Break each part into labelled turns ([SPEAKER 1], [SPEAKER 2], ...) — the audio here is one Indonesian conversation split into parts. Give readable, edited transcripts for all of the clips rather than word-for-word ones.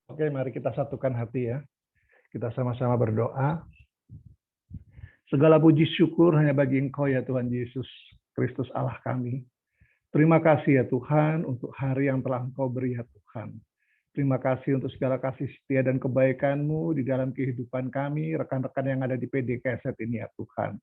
[SPEAKER 1] Oke, mari kita satukan hati ya. Kita sama-sama berdoa. Segala puji syukur hanya bagi Engkau ya Tuhan Yesus Kristus Allah kami. Terima kasih ya Tuhan untuk hari yang telah Engkau beri ya Tuhan. Terima kasih untuk segala kasih setia dan kebaikan-Mu di dalam kehidupan kami, rekan-rekan yang ada di PD Keset ini ya Tuhan.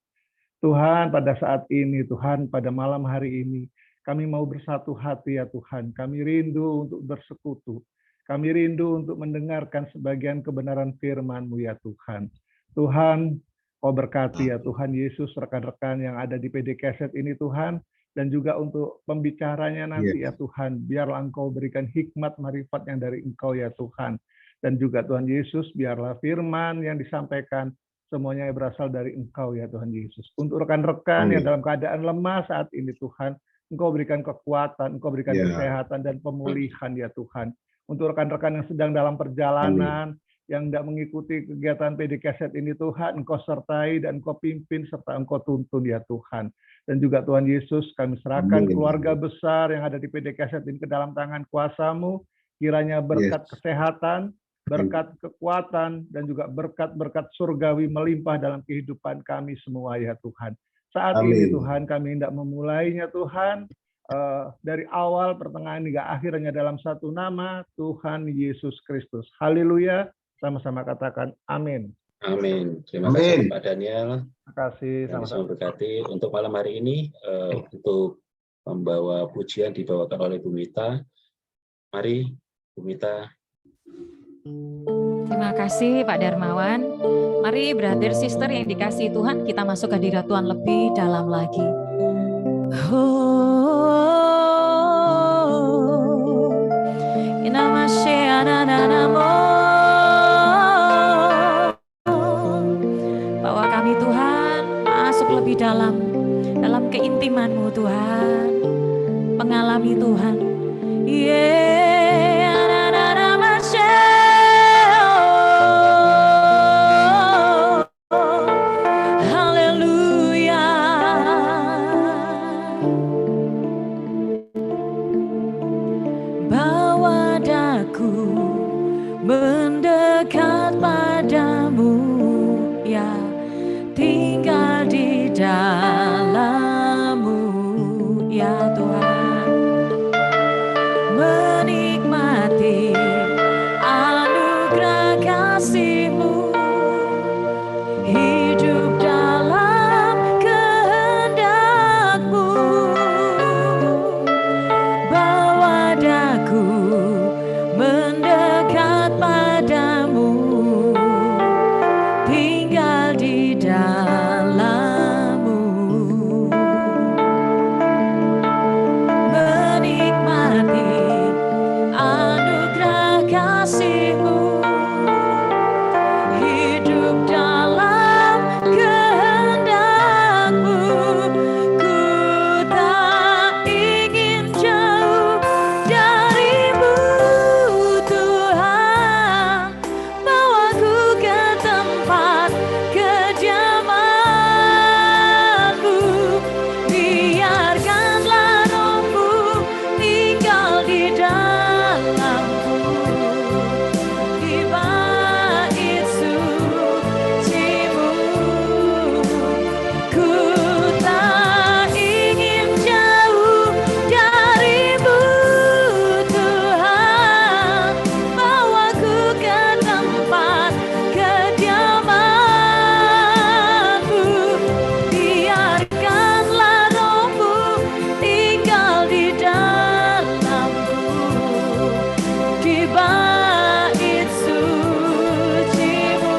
[SPEAKER 1] Tuhan, pada saat ini Tuhan, pada malam hari ini, kami mau bersatu hati ya Tuhan. Kami rindu untuk bersekutu. Kami rindu untuk mendengarkan sebagian kebenaran firman-Mu ya Tuhan. Tuhan, Kau berkati ya Tuhan Yesus, rekan-rekan yang ada di PD Keset ini Tuhan, dan juga untuk pembicaranya nanti ya Tuhan, biarlah Engkau berikan hikmat marifat yang dari Engkau ya Tuhan. Dan juga Tuhan Yesus, biarlah firman yang disampaikan semuanya berasal dari Engkau ya Tuhan Yesus. Untuk rekan-rekan yang dalam keadaan lemah saat ini Tuhan, Engkau berikan kekuatan, Engkau berikan kesehatan dan pemulihan ya Tuhan. Untuk rekan-rekan yang sedang dalam perjalanan, yang tidak mengikuti kegiatan PD Keset ini Tuhan, Engkau sertai dan Engkau pimpin serta Engkau tuntun ya Tuhan. Dan juga Tuhan Yesus, kami serahkan keluarga besar yang ada di PD Keset ini ke dalam tangan kuasa-Mu, kiranya berkat kesehatan, berkat kekuatan, dan juga berkat-berkat surgawi melimpah dalam kehidupan kami semua ya Tuhan. Saat ini Tuhan, kami hendak memulainya Tuhan, dari awal, pertengahan, hingga akhirnya dalam satu nama, Tuhan Yesus Kristus. Haleluya. Sama-sama katakan amin.
[SPEAKER 2] Amin. Terima kasih Pak Daniel.
[SPEAKER 1] Terima kasih.
[SPEAKER 2] Sama-sama berkati. Untuk malam hari ini, untuk membawa pujian dibawakan oleh Bu Mita. Mari, Bu Mita.
[SPEAKER 3] Terima kasih Pak Darmawan. Mari brother sister yang dikasihi Tuhan, kita masuk ke hadirat Tuhan lebih dalam lagi. Bahwa kami Tuhan masuk lebih dalam keintiman-Mu Tuhan, mengalami Tuhan. Mendekat padamu ya, tinggal di dalam-Mu ya Tuhan, menikmati anugerah kasih-Mu, hidup dalam kehendak-Mu, bawa daku mendekat padamu, tinggal di dalam-Mu, menikmati anugerah kasih-Mu, hidup dalam kehendak-Mu. Ku tak ingin jauh dari-Mu Tuhan, bawaku ke tempat kediaman-Mu, biarkanlah Roh-Mu tinggal di dalamku, di bait suci-Mu. Ku tak ingin jauh dari-Mu Tuhan, bawaku ke tempat kediaman-Mu, biarkanlah Roh-Mu tinggal di dalamku, di bait suci-Mu.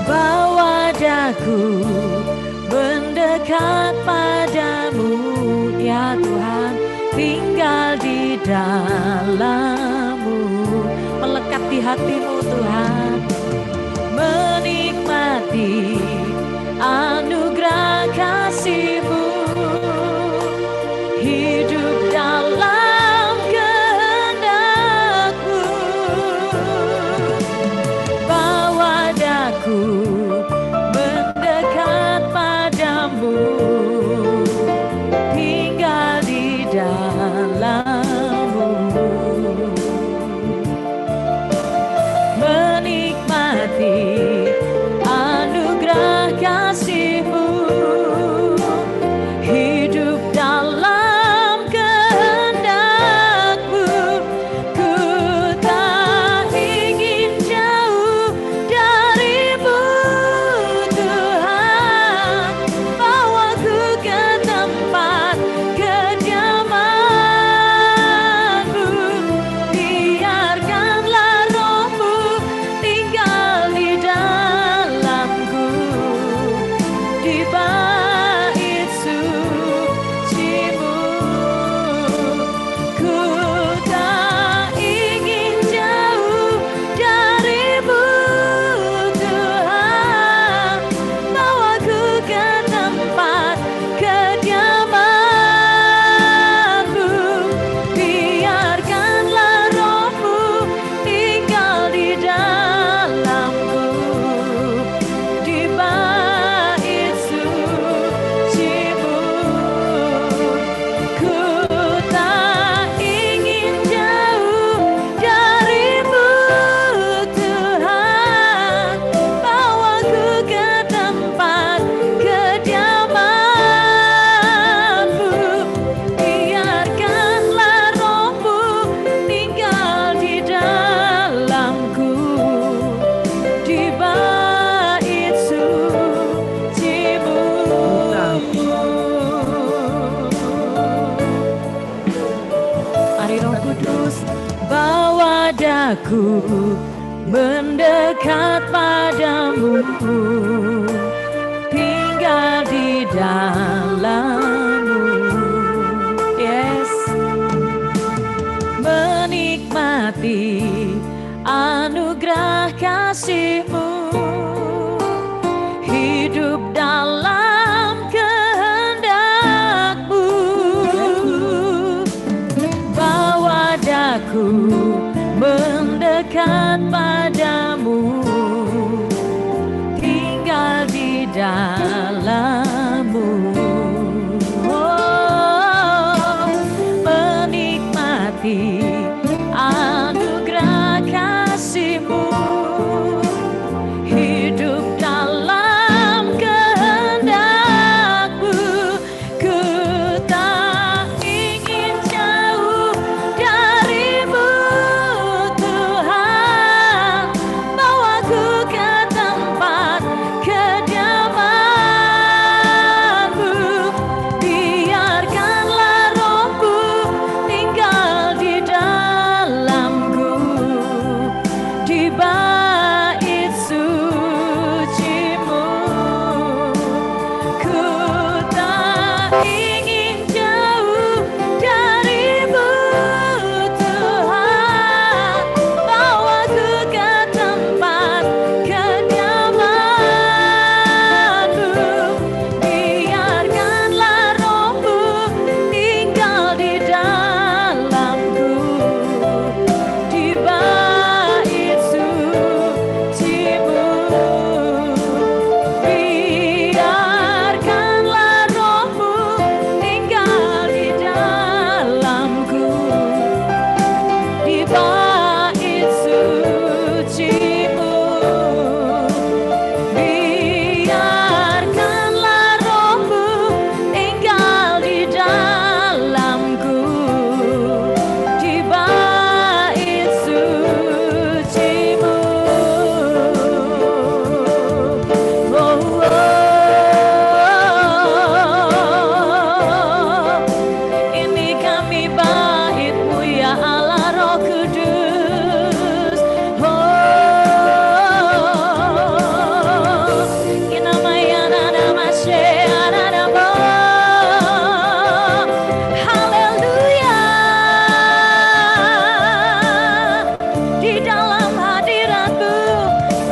[SPEAKER 3] Bawa daku mendekat padamu ya Tuhan, tinggal di dalam-Mu, melekat di hati-Mu Tuhan, menikmati anugerah kasih-Mu, hidup dalam kehendak-Mu, bawa daku mendekat padamu, aku mendekat padamu, tinggal di dalam-Mu. Yes, menikmati anugerah kasih-Mu, hidup dalam kehendak-Mu. Bawa daku mendekat padamu, tinggal di dalam-Mu. Oh, menikmati anugerah kasih-Mu, hidup dalam kehendak-Mu. Ku tak ingin jauh dari-Mu, Tuhan. Bawaku ke tempat kediaman-Mu. Biarkanlah Roh-Mu tinggal di dalamku, di bait suci-Mu. Ku tak ingin jauh dari-Mu, Tuhan. Bawaku ke tempat kediaman-Mu. Biarkanlah Roh-Mu tinggal di dalamku, di bait suci-Mu. Biarkanlah Roh-Mu tinggal di dalamku, di bait suci-Mu. Biarkanlah Roh-Mu tinggal di dalamku, di bait suci-Mu. Oh, ini kami bait-Mu ya Allah Roh Kudus. Oh, haleluya. Di dalam hadirat-Mu,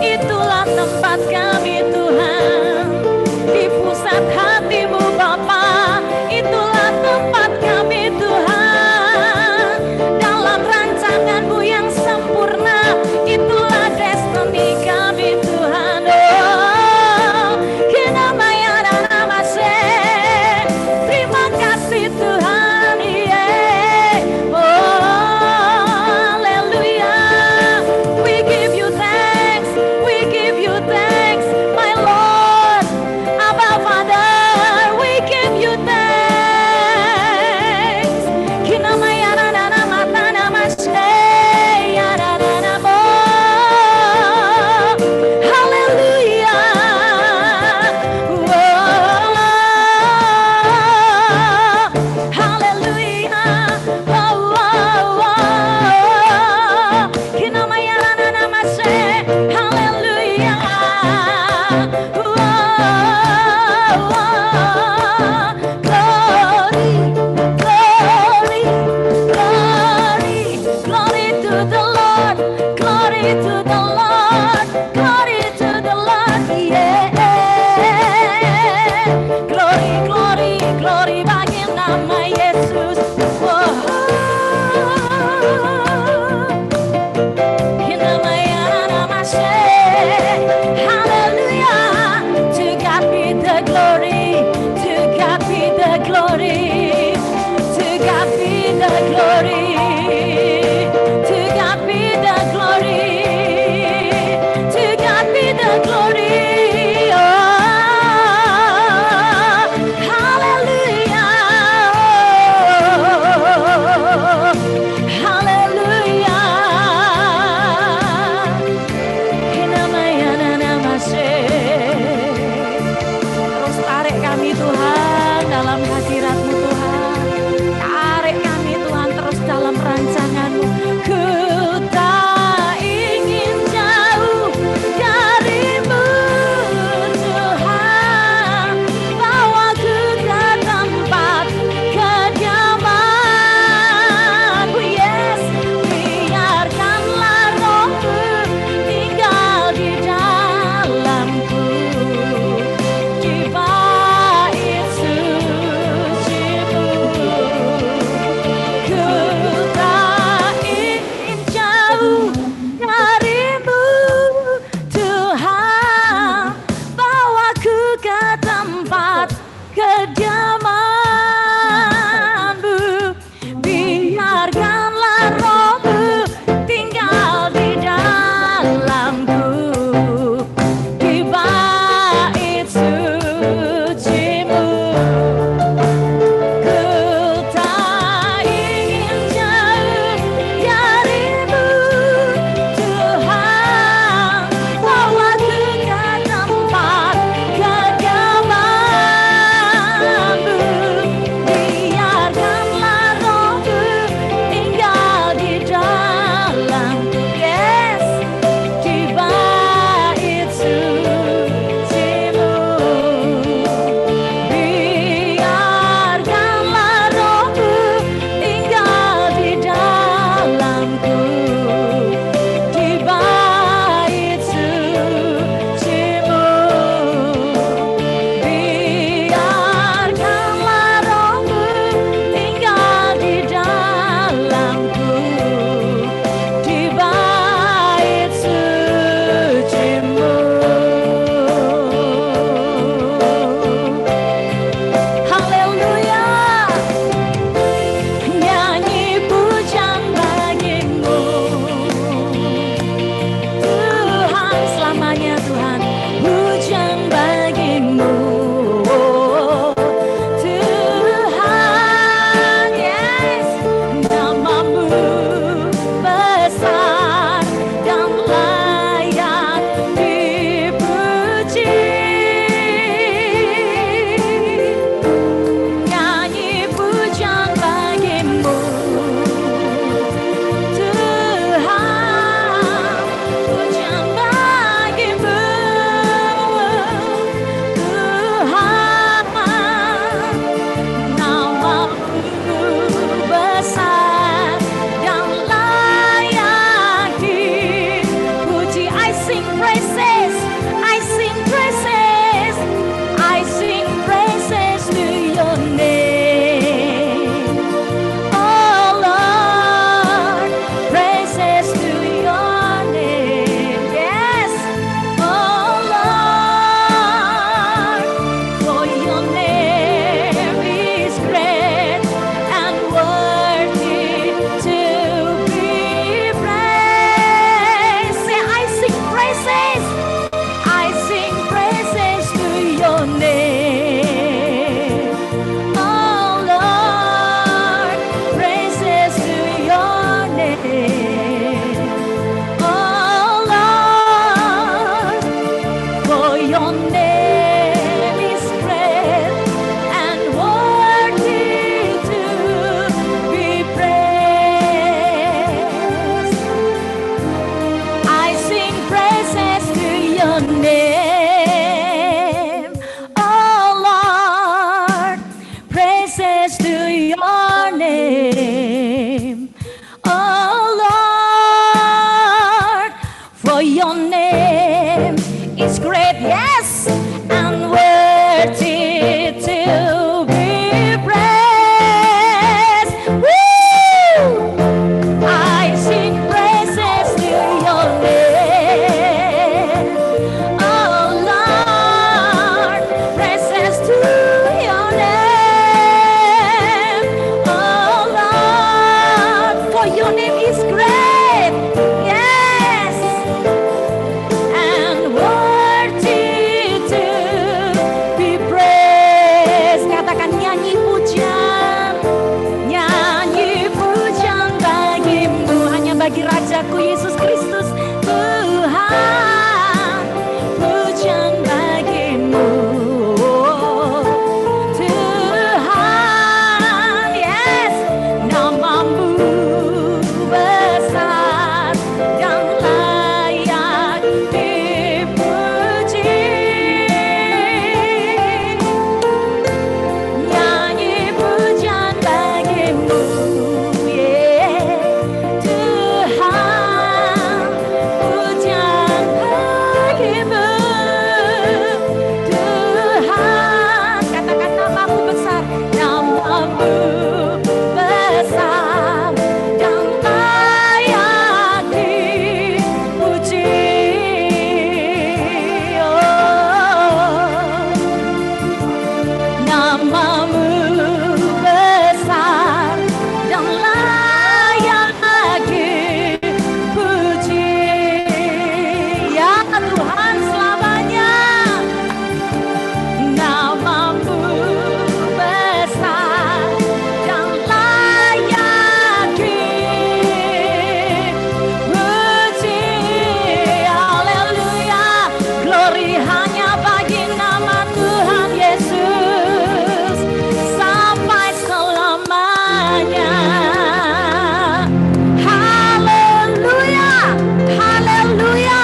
[SPEAKER 3] itulah tempat kami Tuhan. Di pusat hati-Mu Bapa, itulah tempat kami Tuhan. Dalam rancangan-Mu yang sempurna, itulah destiny kami Tuhan. Oh, terima kasih Tuhan. Yeah. Oh, haleluya. We give you thanks, we give you thanks, my Lord, Abba Father, we give you thanks. Haleluya. Haleluya. Haleluya. Glory, glory, glory to the Lord, glory to the Lord, glory to the Lord, yeah. Glory, glory, glory bagi nama Yesus. Hallelujah, to God be the glory, to God be the glory, to God be the glory, to God be the glory, to God be the glory. Oh, hallelujah. namamu besar dan layak dipuji. Ya Tuhan selamanya, namamu besar dan layak dipuji. Haleluya, glory hanya bagi nama Tuhan Yesus sampai selamanya. Haleluya, haleluya.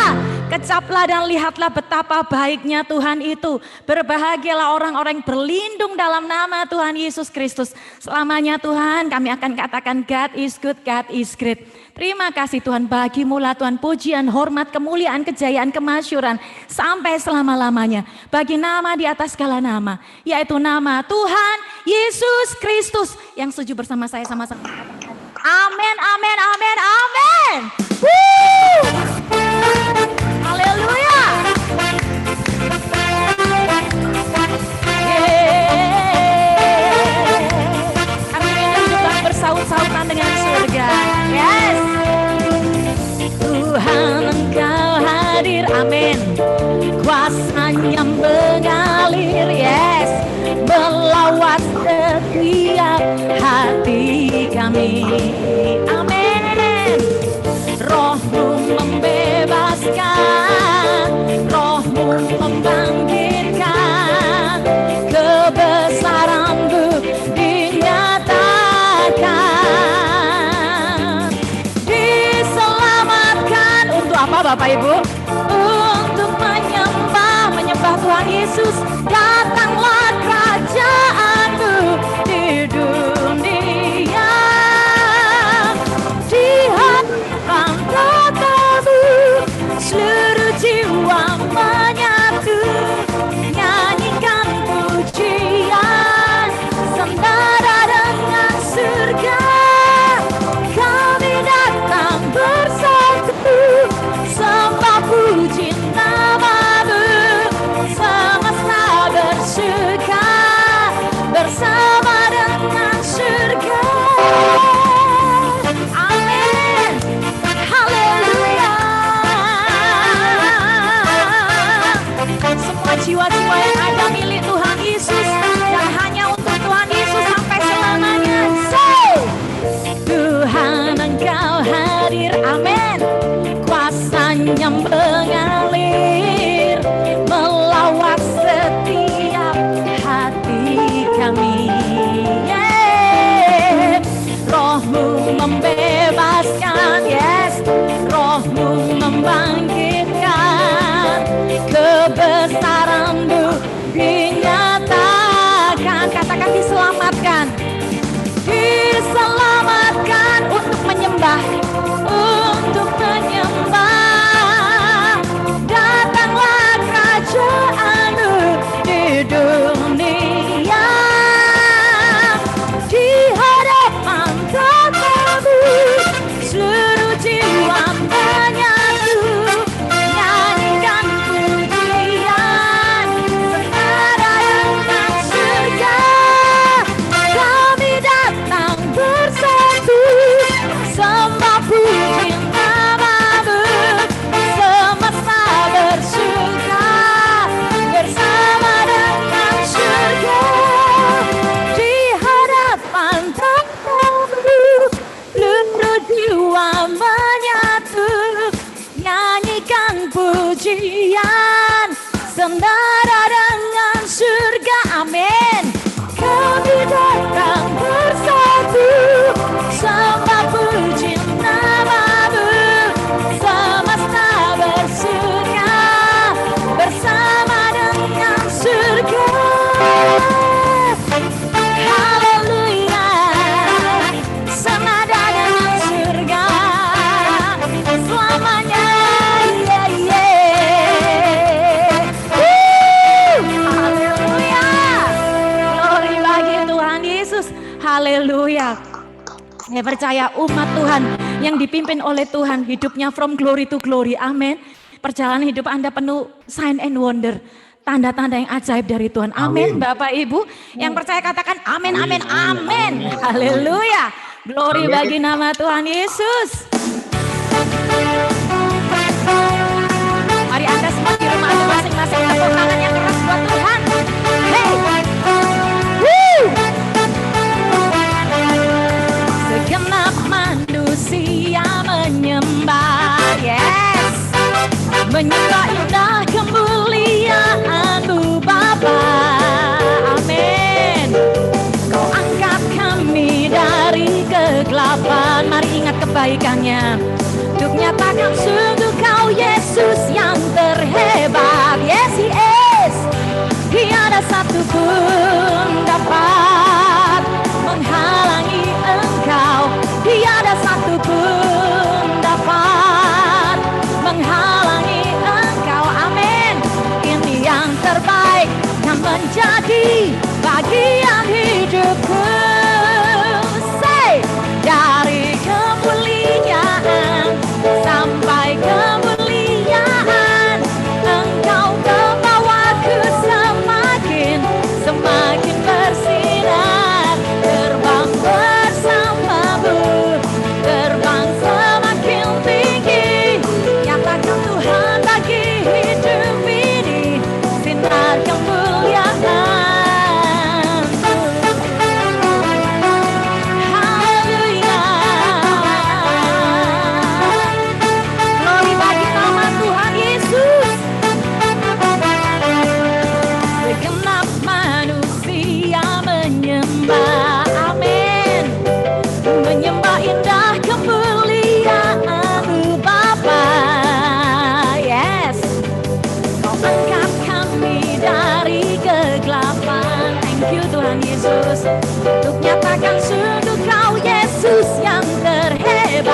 [SPEAKER 3] Kecaplah dan lihatlah betapa baiknya Tuhan itu. Berbahagialah orang-orang yang berlindung dalam nama Tuhan Yesus Kristus. Selamanya Tuhan, kami akan katakan God is good, God is great. Terima kasih Tuhan, bagimu-lah Tuhan pujian, hormat, kemuliaan, kejayaan, kemasyuran sampai selama-lamanya. Bagi nama di atas segala nama, yaitu nama Tuhan Yesus Kristus. Yang setuju bersama saya sama-sama. Amin, amin, amin, amin. Woo! Haleluya. Kami ingin hidup bersaut-sautan dengan surga. Yes. Tuhan Engkau hadir, amin. Kuasanya mengalir, yes. Melawat setiap hati kami, amin. Roh-Mu membebaskan, Roh-Mu membangkitkan, kebesaran-Mu dinyatakan. Diselamatkan untuk apa Bapak Ibu? Untuk menyembah Tuhan Yesus. Datanglah kerajaan-Mu di dunia, di hadapan tatamu seluruh jiwa menyatu, nyanyikan pujian sembada dengan surga. Kami datang bersatu, sembah puji nama-Mu, semesta bersuka bersama dengan surga. Amin. Haleluya. Semua jiwa-jiwa yang ada milik Tuhan Yesus dan hanya untuk Tuhan Yesus sampai selamanya. Say, Tuhan Engkau hadir, amin. Kuasanya mengalir, melawat setiap hati kami. Yeah. Roh-Mu membebaskan, yes. Roh-Mu membangkitkan, kebesaran-Mu dinyatakan. Katakan diselamatkan. Diselamatkan untuk menyembah, untuk menyembah. Datanglah kerajaan-Mu di dunia, di hadapan tatamu seluruh jiwa menyatu, nyanyikan pujian sembada dengan surga. Kami datang bersatu, sembah puji nama-Mu, semesta bersuka bersama dengan surga. Di hadapan tatamu seluruh jiwa menyatu, nyanyikan pujian sembada dengan surga. Amin. Kami datang bersatu, sembah puji nama-Mu, semesta bersuka bersama dengan surga. Haleluya, senada dengan surga selamanya. Yeah, yeah. Haleluya, glory bagi Tuhan Yesus. Haleluya. Saya percaya umat Tuhan yang dipimpin oleh Tuhan hidupnya from glory to glory. Amin. Perjalanan hidup Anda penuh sign and wonder. tanda-tanda yang ajaib dari Tuhan. Amin,
[SPEAKER 2] Amin.
[SPEAKER 3] Bapak Ibu. Yang percaya katakan amin, amin,
[SPEAKER 2] Amin,
[SPEAKER 3] amin.
[SPEAKER 2] amin.
[SPEAKER 3] Haleluya. Glory
[SPEAKER 2] Amin.
[SPEAKER 3] bagi nama Tuhan Yesus. Mari Anda semua di rumah Anda masing-masing tepuk tangan yang keras buat Tuhan. Hey. Woo. Segenap manusia menyembah, yes, menyembah indah kemuliaan-Mu Bapa. Amin. Kau angkat kami dari kegelapan. Mari ingat kebaikannya. Untuk nyatakan sungguh Kau Yesus yang terhebat. Yes, He is. Tiada satu pun dapat menghalangi Engkau. Tiada satu pun dapat menghalangi Engkau. Amin. Ini yang terbaik yang menjadi bagian hidupku. Say, dari kemuliaan sampai kemuliaan, Engkau membawaku semakin bersinar. Terbang bersamamu, terbang semakin tinggi. Nyatakan Tuhan bagi hidup ini, sinar kemuliaan. Haleluya. Glory bagi nama Tuhan Yesus. Segenap manusia menyembah, amin, menyembah indah kemuliaan-Mu Bapa. Yes, Kau angkat kami dari kegelapan. Thank you Tuhan Yesus. Untuk nyatakan sungguh Kau Yesus yang terhebat.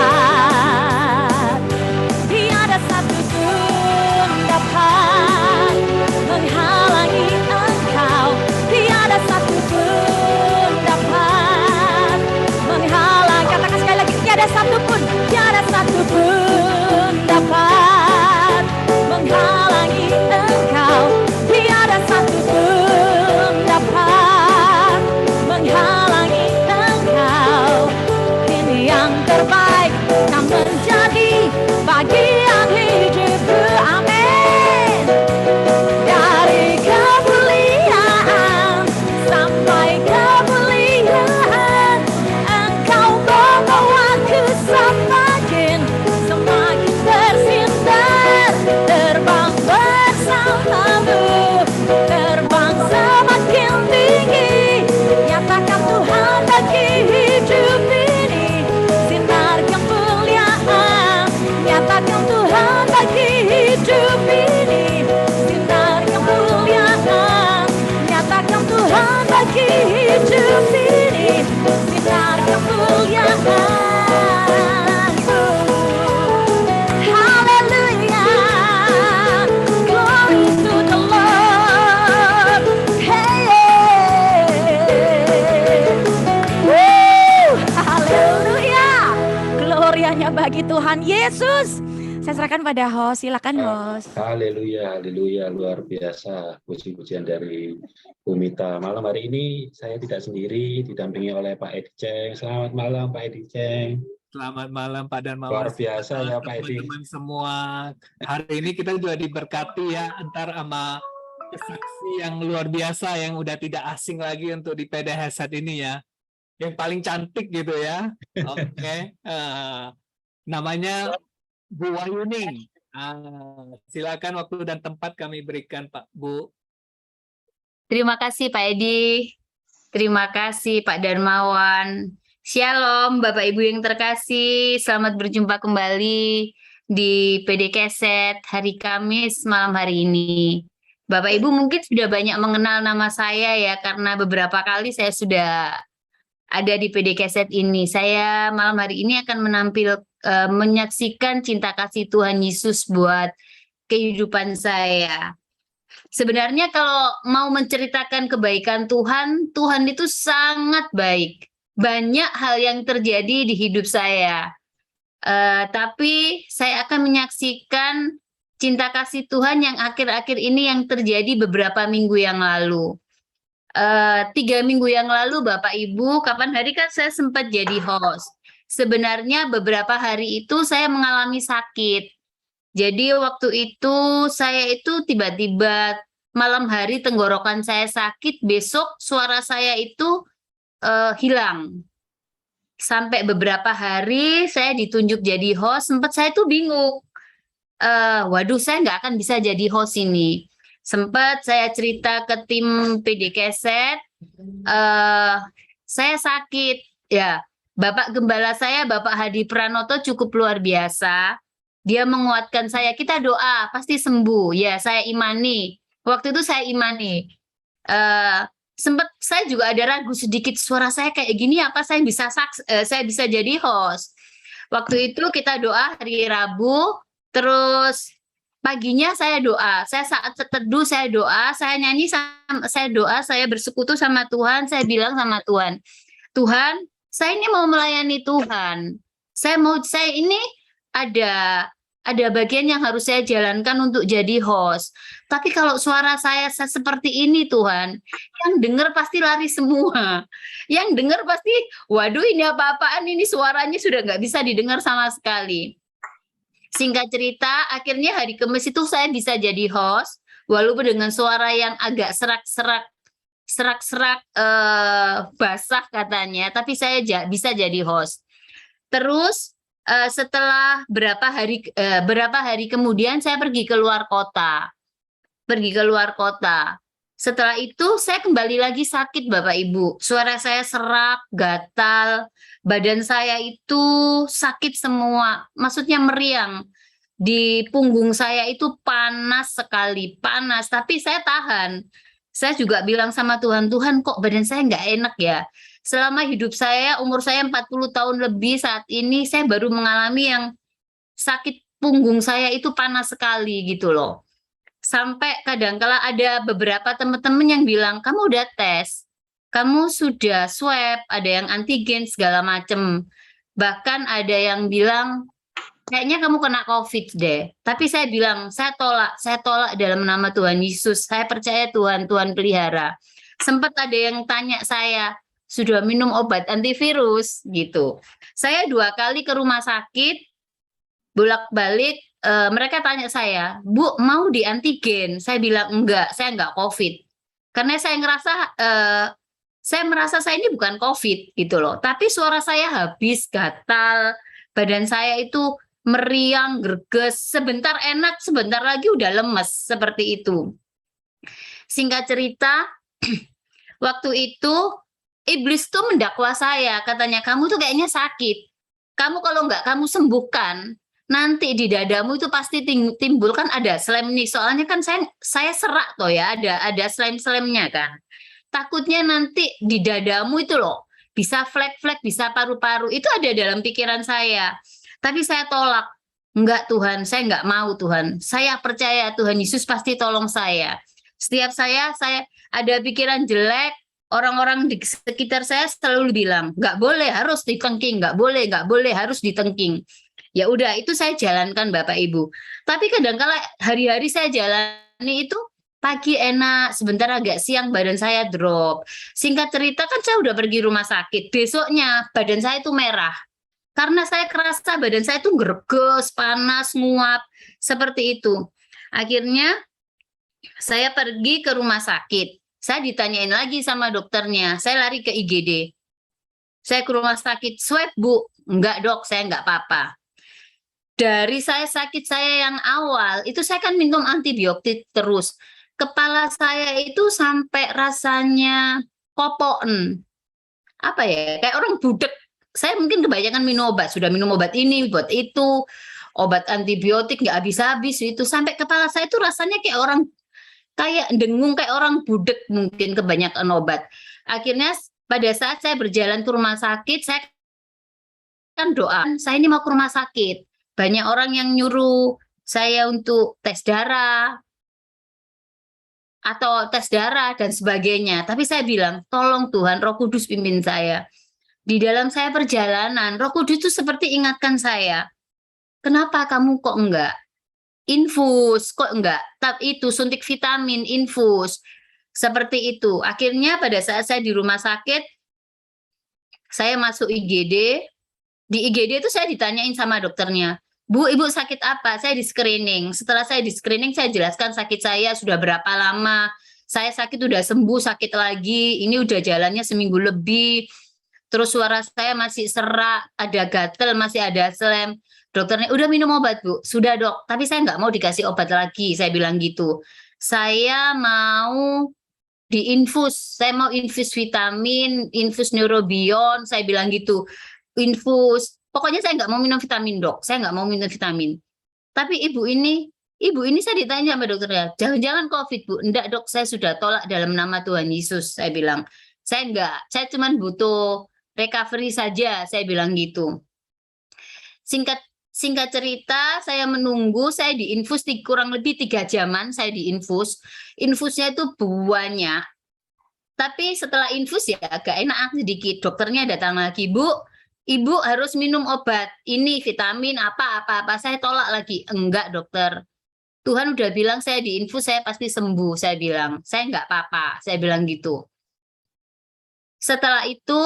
[SPEAKER 3] Tiada satu pun dapat menghalangi Engkau. Tiada satu pun dapat menghalangi. Katakan sekali lagi, tiada satu pun dapat menghalangi Engkau. Tiada satu pun dapat menghalangi Engkau. Ini yang terbaik yang menjadi bagian hidupku. Amin. Dari kemuliaan sampai kemuliaan, Engkau membawaku semakin bersinar. Terbang bersamamu, terbang semakin tinggi. Nyatakan Tuhan bagi hidup ini, sinar kemuliaan. Nyatakan Tuhan bagi hidup ini, sinar kemuliaan. Nyatakan Tuhan bagi hidup ini, sinar kemuliaan. Hallelujah, glory to the Lord. Hey, woo, haleluya, glorianya bagi Tuhan Yesus. Saya serahkan pada host, silakan host.
[SPEAKER 2] Haleluya, haleluya, luar biasa. Puji-pujian dari Bu Mita. Malam hari ini saya tidak sendiri, didampingi oleh Pak Edi Ceng. Selamat malam Pak Edi Ceng.
[SPEAKER 4] Selamat malam Pak Darmawan.
[SPEAKER 2] Luar biasa ya Pak Edi.
[SPEAKER 4] Teman-teman semua. Hari ini kita juga diberkati ya antar sama saksi yang luar biasa yang udah tidak asing lagi untuk di PDH saat ini ya. Yang paling cantik gitu ya. Oke. Namanya Bu Wahyuni. Silakan waktu dan tempat kami berikan Pak Bu.
[SPEAKER 5] Terima kasih Pak Edi. Terima kasih Pak Darmawan. Shalom Bapak Ibu yang terkasih. Selamat berjumpa kembali di PD Keset hari Kamis malam hari ini. Bapak Ibu mungkin sudah banyak mengenal nama saya ya, karena beberapa kali saya sudah ada di PD Keset ini. Saya malam hari ini akan menyaksikan cinta kasih Tuhan Yesus buat kehidupan saya. Sebenarnya kalau mau menceritakan kebaikan Tuhan, Tuhan itu sangat baik. Banyak hal yang terjadi di hidup saya. Tapi saya akan menyaksikan cinta kasih Tuhan yang akhir-akhir ini yang terjadi beberapa minggu yang lalu. 3 minggu yang lalu Bapak Ibu, kapan hari kan saya sempat jadi host. Sebenarnya beberapa hari itu saya mengalami sakit. Jadi waktu itu saya itu tiba-tiba malam hari tenggorokan saya sakit, besok suara saya itu hilang. Sampai beberapa hari saya ditunjuk jadi host, sempat saya tuh bingung. Waduh, saya nggak akan bisa jadi host ini. Sempat saya cerita ke tim PD Keset, saya sakit. Ya, Bapak Gembala saya, Bapak Hadi Pranoto cukup luar biasa. Dia menguatkan saya, kita doa, pasti sembuh. Ya, saya imani. Waktu itu saya imani. Sempat saya juga ada ragu sedikit, suara saya kayak gini, apa saya bisa jadi host. Waktu itu kita doa hari Rabu, terus paginya saya doa, saya saat teduh saya doa, saya nyanyi, saya doa, saya bersekutu sama Tuhan, saya bilang sama Tuhan, Tuhan, saya ini mau melayani Tuhan, saya ini ada bagian yang harus saya jalankan untuk jadi host, tapi kalau suara saya seperti ini Tuhan, yang dengar pasti lari semua, yang dengar pasti, waduh ini apa-apaan, ini suaranya sudah nggak bisa didengar sama sekali. Singkat cerita, akhirnya hari Kamis itu saya bisa jadi host, walaupun dengan suara yang agak serak-serak basah katanya, tapi saya bisa jadi host. Terus setelah berapa hari kemudian saya pergi ke luar kota. Setelah itu saya kembali lagi sakit Bapak Ibu. Suara saya serak, gatal, badan saya itu sakit semua, maksudnya meriang. Di punggung saya itu panas sekali, panas, tapi saya tahan. Saya juga bilang sama Tuhan, Tuhan kok badan saya nggak enak ya. Selama hidup saya, umur saya 40 tahun lebih saat ini, saya baru mengalami yang sakit punggung saya itu panas sekali gitu loh. Sampai kadang-kala ada beberapa teman-teman yang bilang, kamu udah tes, kamu sudah swab, ada yang antigen segala macam. Bahkan ada yang bilang, kayaknya kamu kena COVID deh. Tapi saya bilang, saya tolak dalam nama Tuhan Yesus. Saya percaya Tuhan pelihara. Sempat ada yang tanya saya, sudah minum obat antivirus gitu. Saya 2 kali ke rumah sakit, bolak-balik, mereka tanya saya, Bu, mau di antigen? Saya bilang, enggak, saya enggak COVID. Karena saya merasa saya ini bukan COVID gitu loh. Tapi suara saya habis, gatal, badan saya itu meriang, gerges, sebentar enak, sebentar lagi udah lemes, seperti itu. Singkat cerita, waktu itu iblis tuh mendakwa saya, katanya kamu tuh kayaknya sakit. Kamu kalau enggak kamu sembuhkan, nanti di dadamu itu pasti timbul kan ada slem nih, soalnya kan saya serak toh ya, ada slem-slemnya kan. Takutnya nanti di dadamu itu loh, bisa flek-flek, bisa paru-paru, itu ada dalam pikiran saya. Tapi saya tolak, enggak Tuhan, saya enggak mau Tuhan. Saya percaya Tuhan Yesus pasti tolong saya. Setiap saya ada pikiran jelek, orang-orang di sekitar saya selalu bilang, enggak boleh, harus ditengking, enggak boleh, harus ditengking. Ya udah, itu saya jalankan Bapak Ibu. Tapi kadang-kala hari-hari saya jalani itu pagi enak, sebentar agak siang badan saya drop. Singkat cerita kan saya udah pergi rumah sakit. Besoknya badan saya itu merah. Karena saya kerasa badan saya tuh gerges, panas, nguap, seperti itu. Akhirnya saya pergi ke rumah sakit. Saya ditanyain lagi sama dokternya. Saya lari ke IGD. Saya ke rumah sakit, swab Bu. Enggak dok, saya enggak apa-apa. Dari saya sakit saya yang awal, itu saya kan minum antibiotik terus. Kepala saya itu sampai rasanya kopoen. Apa ya, kayak orang budek. Saya mungkin kebanyakan minum obat, sudah minum obat ini, buat itu, obat antibiotik nggak habis-habis itu, sampai kepala saya itu rasanya kayak dengung, kayak orang budek mungkin kebanyakan obat. Akhirnya pada saat saya berjalan ke rumah sakit, saya kan doa, saya ini mau ke rumah sakit. Banyak orang yang nyuruh saya untuk tes darah, atau tes darah dan sebagainya. Tapi saya bilang, tolong Tuhan, Roh Kudus pimpin saya. Di dalam saya perjalanan, Roh Kudus itu seperti ingatkan saya, kenapa kamu kok enggak infus, kok enggak? Tapi itu suntik vitamin, infus. Seperti itu. Akhirnya pada saat saya di rumah sakit, saya masuk IGD. Di IGD itu saya ditanyain sama dokternya, Bu, Ibu sakit apa? Saya di screening. Setelah saya di screening, saya jelaskan sakit saya sudah berapa lama. Saya sakit udah sembuh, sakit lagi. Ini udah jalannya seminggu lebih. Terus suara saya masih serak, ada gatel, masih ada selem. Dokternya, udah minum obat, Bu. Sudah, Dok. Tapi saya nggak mau dikasih obat lagi. Saya bilang gitu. Saya mau diinfus. Saya mau infus vitamin, infus neurobion. Saya bilang gitu. Infus. Pokoknya saya nggak mau minum vitamin, Dok. Saya nggak mau minum vitamin. Tapi ibu ini saya ditanya sama dokternya, jangan-jangan COVID, Bu. Enggak, Dok. Saya sudah tolak dalam nama Tuhan Yesus. Saya bilang, saya enggak. Saya cuma butuh recovery saja, saya bilang gitu. Singkat cerita, saya menunggu, saya diinfus kurang lebih 3 jaman, saya diinfus. Infusnya itu banyak. Tapi setelah infus ya agak enak sedikit. Dokternya datang lagi, Bu, Ibu harus minum obat. Ini vitamin apa-apa. Saya tolak lagi. Enggak, dokter. Tuhan udah bilang saya diinfus, saya pasti sembuh. Saya bilang, saya enggak apa-apa. Saya bilang gitu. Setelah itu,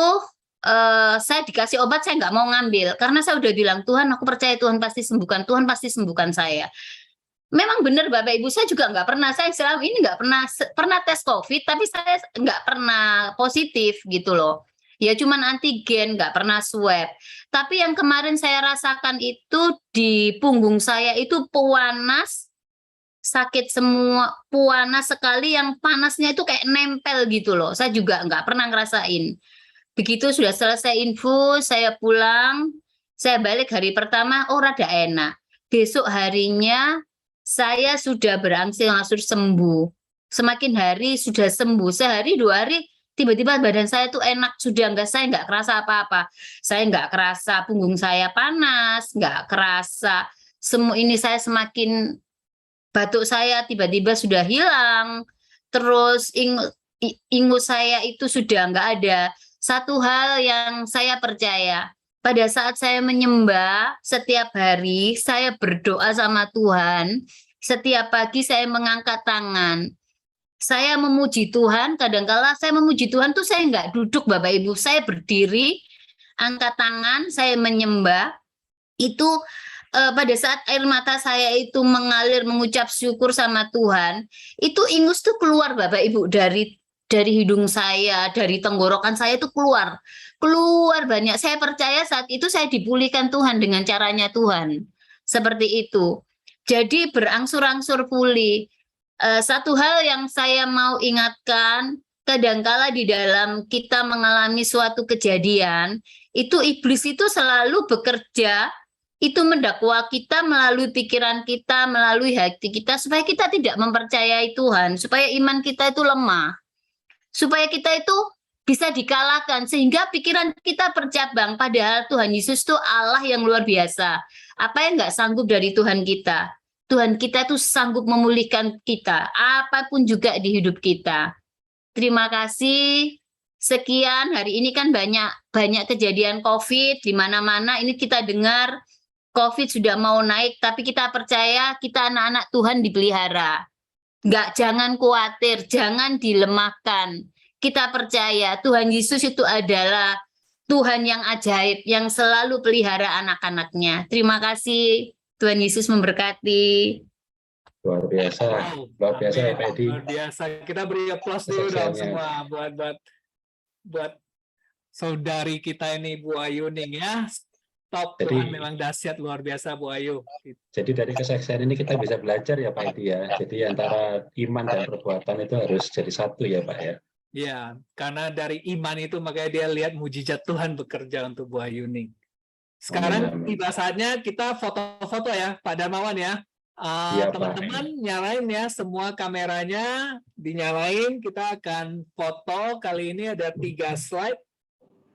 [SPEAKER 5] saya dikasih obat, saya nggak mau ngambil karena saya udah bilang, Tuhan, aku percaya Tuhan pasti sembuhkan saya. Memang benar Bapak Ibu, saya juga nggak pernah, saya selama ini nggak pernah tes COVID, tapi saya nggak pernah positif gitu loh. Ya cuman antigen, nggak pernah swab. Tapi yang kemarin saya rasakan itu di punggung saya itu panas, sakit semua, panas sekali, yang panasnya itu kayak nempel gitu loh. Saya juga nggak pernah ngerasain. Begitu sudah selesai infus, saya pulang, saya balik hari pertama, rada enak. Besok harinya saya sudah berangsur-angsur sembuh. Semakin hari sudah sembuh, sehari 2 hari tiba-tiba badan saya tuh enak, saya nggak kerasa apa-apa. Saya nggak kerasa punggung saya panas, nggak kerasa semua ini, saya semakin batuk saya tiba-tiba sudah hilang. Terus ingus saya itu sudah nggak ada. Satu hal yang saya percaya, pada saat saya menyembah setiap hari, saya berdoa sama Tuhan, setiap pagi saya mengangkat tangan. Saya memuji Tuhan, kadang-kala saya memuji Tuhan tuh saya nggak duduk Bapak Ibu, saya berdiri, angkat tangan, saya menyembah, itu pada saat air mata saya itu mengalir mengucap syukur sama Tuhan, itu ingus tuh keluar Bapak Ibu dari hidung saya, dari tenggorokan saya itu keluar banyak. Saya percaya saat itu saya dipulihkan Tuhan dengan caranya Tuhan. Seperti itu. Jadi berangsur-angsur pulih. Satu hal yang saya mau ingatkan, kadangkala di dalam kita mengalami suatu kejadian, itu iblis itu selalu bekerja, itu mendakwa kita melalui pikiran kita, melalui hati kita, supaya kita tidak mempercayai Tuhan, supaya iman kita itu lemah, supaya kita itu bisa dikalahkan, sehingga pikiran kita bercabang, padahal Tuhan Yesus itu Allah yang luar biasa. Apa yang nggak sanggup dari Tuhan kita? Tuhan kita itu sanggup memulihkan kita, apapun juga di hidup kita. Terima kasih. Sekian, hari ini kan banyak kejadian COVID di mana-mana. Ini kita dengar COVID sudah mau naik, tapi kita percaya kita anak-anak Tuhan dipelihara. Jangan khawatir, jangan dilemahkan. Kita percaya Tuhan Yesus itu adalah Tuhan yang ajaib, yang selalu pelihara anak-anaknya. Terima kasih. Tuhan Yesus memberkati.
[SPEAKER 2] Luar biasa ya Pak Edi.
[SPEAKER 4] Luar biasa. Kita beri aplaus dulu dong semua buat saudari kita ini Bu Ayuning ya. Top, Tuhan memang dahsyat, luar biasa Bu Ayu.
[SPEAKER 2] Jadi dari kesaksian ini kita bisa belajar ya Pak Edi ya. Jadi antara iman dan perbuatan itu harus jadi satu ya Pak ya.
[SPEAKER 4] Ya, karena dari iman itu makanya dia lihat mujizat Tuhan bekerja untuk Bu Ayuning. Sekarang tiba saatnya kita foto-foto ya Pak Darmawan ya. Teman-teman nyalain ya semua kameranya, dinyalain. Kita akan foto. Kali ini ada 3 slide.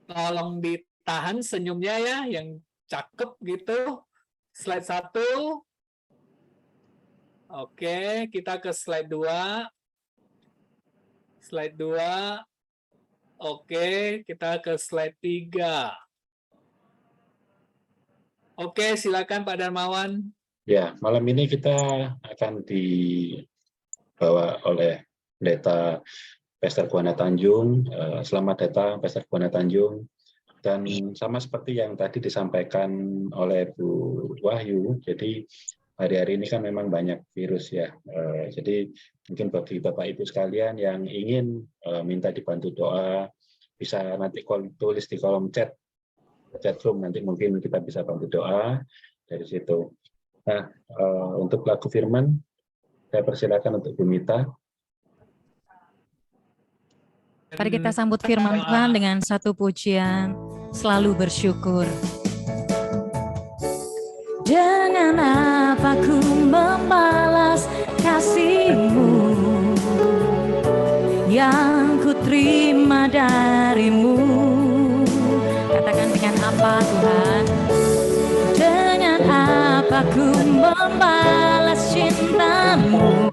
[SPEAKER 4] Tolong ditahan senyumnya ya, yang cakep gitu. Slide 1. Oke, kita ke slide 2. Slide 2. Oke, kita ke slide 3. Oke, silakan Pak Darmawan.
[SPEAKER 2] Ya, malam ini kita akan dibawa oleh Pendeta Pastor Buana Tanjung. Selamat datang Pastor Buana Tanjung. Dan sama seperti yang tadi disampaikan oleh Bu Wahyu, jadi hari-hari ini kan memang banyak virus ya. Jadi mungkin bagi Bapak Ibu sekalian yang ingin minta dibantu doa, bisa nanti tulis di kolom chat room, nanti mungkin kita bisa bantu doa dari situ. Nah, untuk lagu firman, saya persilakan untuk Bu Mita.
[SPEAKER 6] Mari kita sambut firman Tuhan dengan satu pujian, selalu bersyukur.
[SPEAKER 3] Dengan apa ku membalas kasih-Mu yang ku terima dari-Mu.
[SPEAKER 6] Katakan dengan apa Tuhan?
[SPEAKER 3] Dengan apa ku membalas cinta-Mu.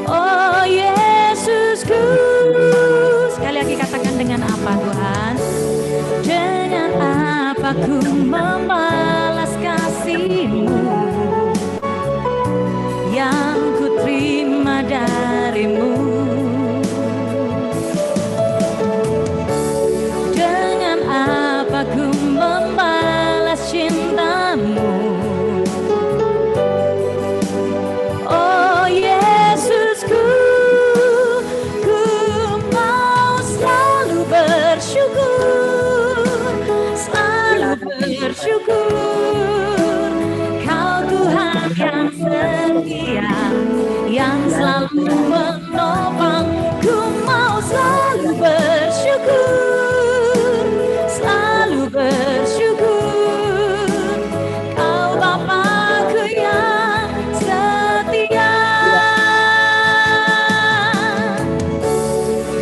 [SPEAKER 3] Oh Yesusku.
[SPEAKER 6] Sekali lagi katakan dengan apa Tuhan?
[SPEAKER 3] Dengan apa ku membalas kasih-Mu yang ku terima dari-Mu. Dengan apa ku membalas cinta-Mu. Oh Yesusku, ku mau selalu bersyukur, selalu bersyukur. Kau Tuhan yang setia, yang selalu menopang. Ku mau selalu bersyukur, selalu bersyukur. Kau Bapa-Ku yang setia.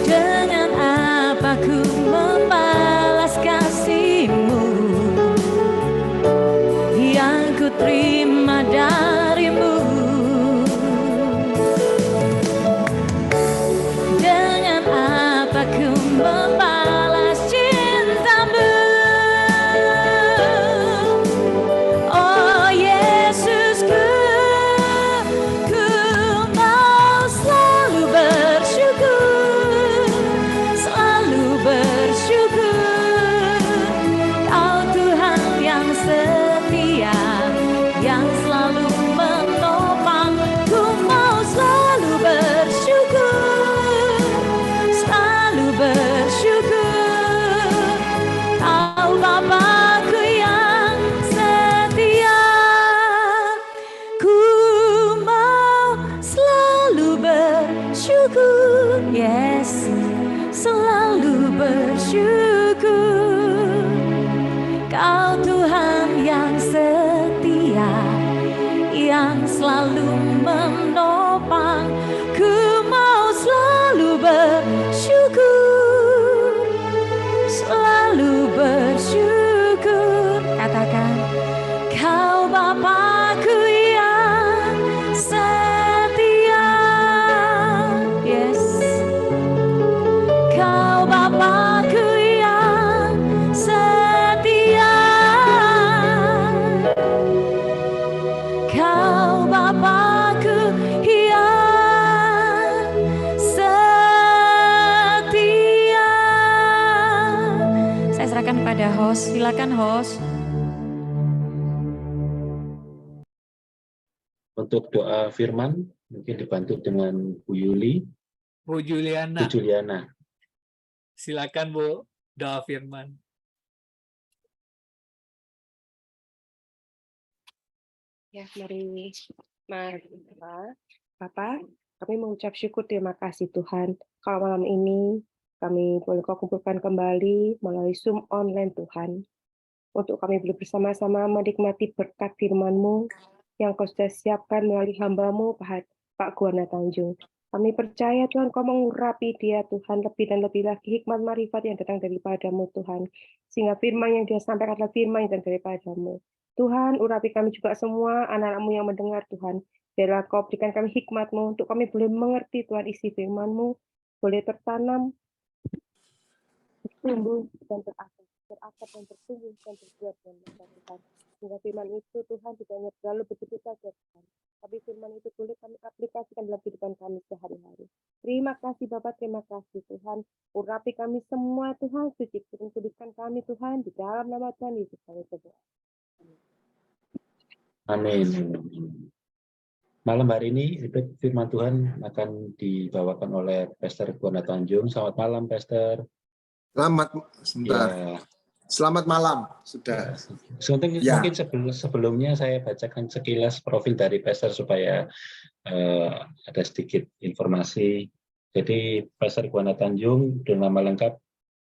[SPEAKER 3] Dengan apa ku membalas kasih-Mu yang ku terima dari-Mu. Dengan apa ku membalas cinta-Mu. Oh Yesusku, ku mau selalu bersyukur, selalu bersyukur. Kau Tuhan yang setia, yang selalu menopang. Ku mau selalu bersyukur, selalu bersyukur. Kau Bapa-Ku yang setia. Ku mau selalu bersyukur, yes, selalu bersyukur. Kau Tuhan yang setia, yang selalu menopang. Ku mau selalu bersyukur, selalu bersyukur. Katakan, Kau Bapa-Ku yang setia, yes. Kau Bapa-Ku yang setia. Kau Bapa-Ku yang setia.
[SPEAKER 6] Saya serahkan kepada host, silakan host.
[SPEAKER 2] Untuk doa firman, mungkin dibantu dengan Bu Yuli,
[SPEAKER 4] Bu Juliana,
[SPEAKER 2] Bu Juliana.
[SPEAKER 4] silakan Bu, doa firman.
[SPEAKER 7] Ya, mari Bapak, kami mengucap syukur, terima kasih Tuhan. Kalau malam ini kami boleh Kau kumpulkan kembali melalui Zoom online Tuhan. Untuk kami boleh bersama-sama menikmati berkat firman-Mu yang Kau sudah siapkan melalui hamba-Mu Pak Buana Tanjung. Kami percaya Tuhan Kau mengurapi dia Tuhan lebih dan lebih lagi hikmat marifat yang datang daripada-Mu Tuhan. Sehingga firman yang dia sampaikan adalah firman yang datang daripada-Mu. Tuhan, urapi kami juga semua anak-anak-Mu yang mendengar Tuhan. Biarlah Kau berikan kami hikmat-Mu untuk kami boleh mengerti Tuhan isi firman-Mu, boleh tertanam, bertumbuh dan berakar dan bertumbuh dan berbuat dan Tuhan. Sehingga firman itu Tuhan tidak hanya terlalu begitu saja Tuhan. Tapi firman itu boleh kami aplikasikan dalam kehidupan kami sehari-hari. Terima kasih Bapak, terima kasih Tuhan. Urapi kami semua Tuhan, sucikan kuduskan kami Tuhan, di dalam nama Tuhan Yesus kami berdoa.
[SPEAKER 2] Amin. Malam hari ini firman Tuhan akan dibawakan oleh Pastor Buana Tanjung. Selamat malam, Pastor.
[SPEAKER 8] Selamat sebentar.
[SPEAKER 2] Ya.
[SPEAKER 8] Selamat malam, sudah. Ya.
[SPEAKER 2] Mungkin sebelumnya saya bacakan sekilas profil dari Pastor supaya ada sedikit informasi. Jadi Pastor Buana Tanjung dengan nama lengkap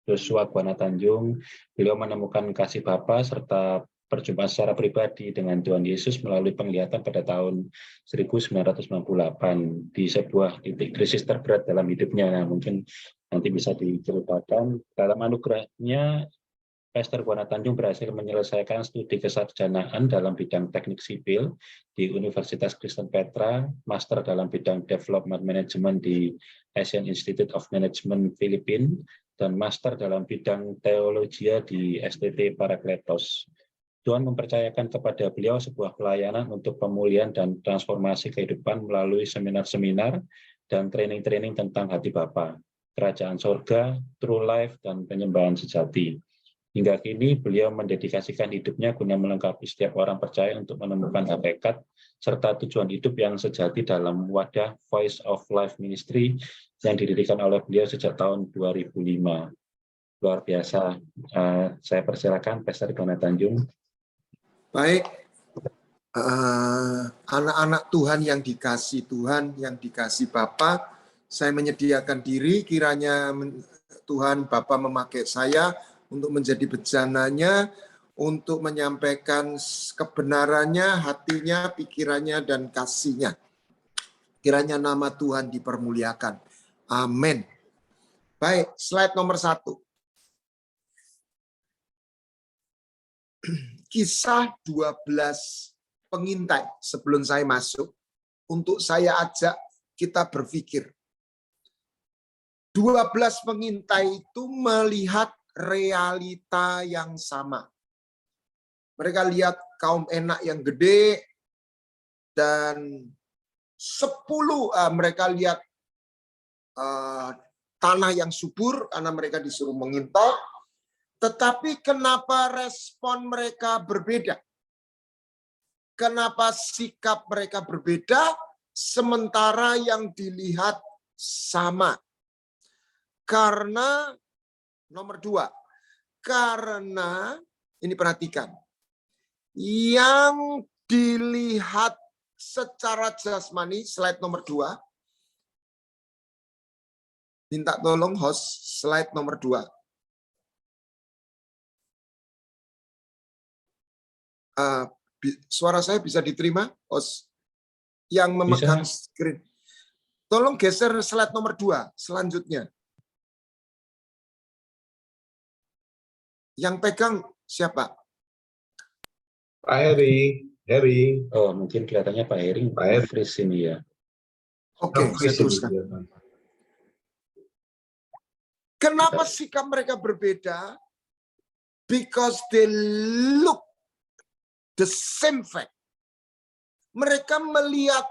[SPEAKER 2] Joshua Buana Tanjung. Beliau menemukan kasih Bapa serta perjumpaan secara pribadi dengan Tuhan Yesus melalui penglihatan pada tahun 1998 di sebuah titik krisis terberat dalam hidupnya. Nah, mungkin nanti bisa diceritakan. Dalam anugerahnya, Pastor Buana Tanjung berhasil menyelesaikan studi kesarjanaan dalam bidang teknik sipil di Universitas Kristen Petra, master dalam bidang development management di Asian Institute of Management Filipina, dan master dalam bidang teologia di STT Parakletos. Tuhan mempercayakan kepada beliau sebuah pelayanan untuk pemulihan dan transformasi kehidupan melalui seminar-seminar dan training-training tentang hati Bapa, kerajaan sorga, true life, dan penyembahan sejati. Hingga kini beliau mendedikasikan hidupnya guna melengkapi setiap orang percaya untuk menemukan hakikat serta tujuan hidup yang sejati dalam wadah Voice of Life Ministry yang didirikan oleh beliau sejak tahun 2005. Luar biasa. Saya persilakan Pastor Buana Tanjung.
[SPEAKER 8] Baik, anak-anak Tuhan yang dikasih Bapa, saya menyediakan diri kiranya Tuhan Bapa memakai saya untuk menjadi bejananya, untuk menyampaikan kebenarannya, hatinya, pikirannya, dan kasihnya. Kiranya nama Tuhan dipermuliakan. Amin. Baik, slide nomor 1. Kisah 12 pengintai sebelum saya masuk, untuk saya ajak kita berpikir. 12 pengintai itu melihat realita yang sama. Mereka lihat kaum enak yang gede, dan 10 mereka lihat tanah yang subur karena mereka disuruh mengintai. Tetapi kenapa respon mereka berbeda? Kenapa sikap mereka berbeda sementara yang dilihat sama? Karena nomor 2, karena ini perhatikan, yang dilihat secara jasmani, slide nomor 2, minta tolong host, slide nomor 2. Suara saya bisa diterima, host yang memegang screen. Tolong geser slide nomor 2 selanjutnya. Yang pegang siapa?
[SPEAKER 9] Pak Heri.
[SPEAKER 2] Oh, mungkin kelihatannya Pak Heri. Pak Heri Fris ini ya.
[SPEAKER 8] Oke, saya teruskan. Kenapa sikap mereka berbeda? Because they look the same fact. Mereka melihat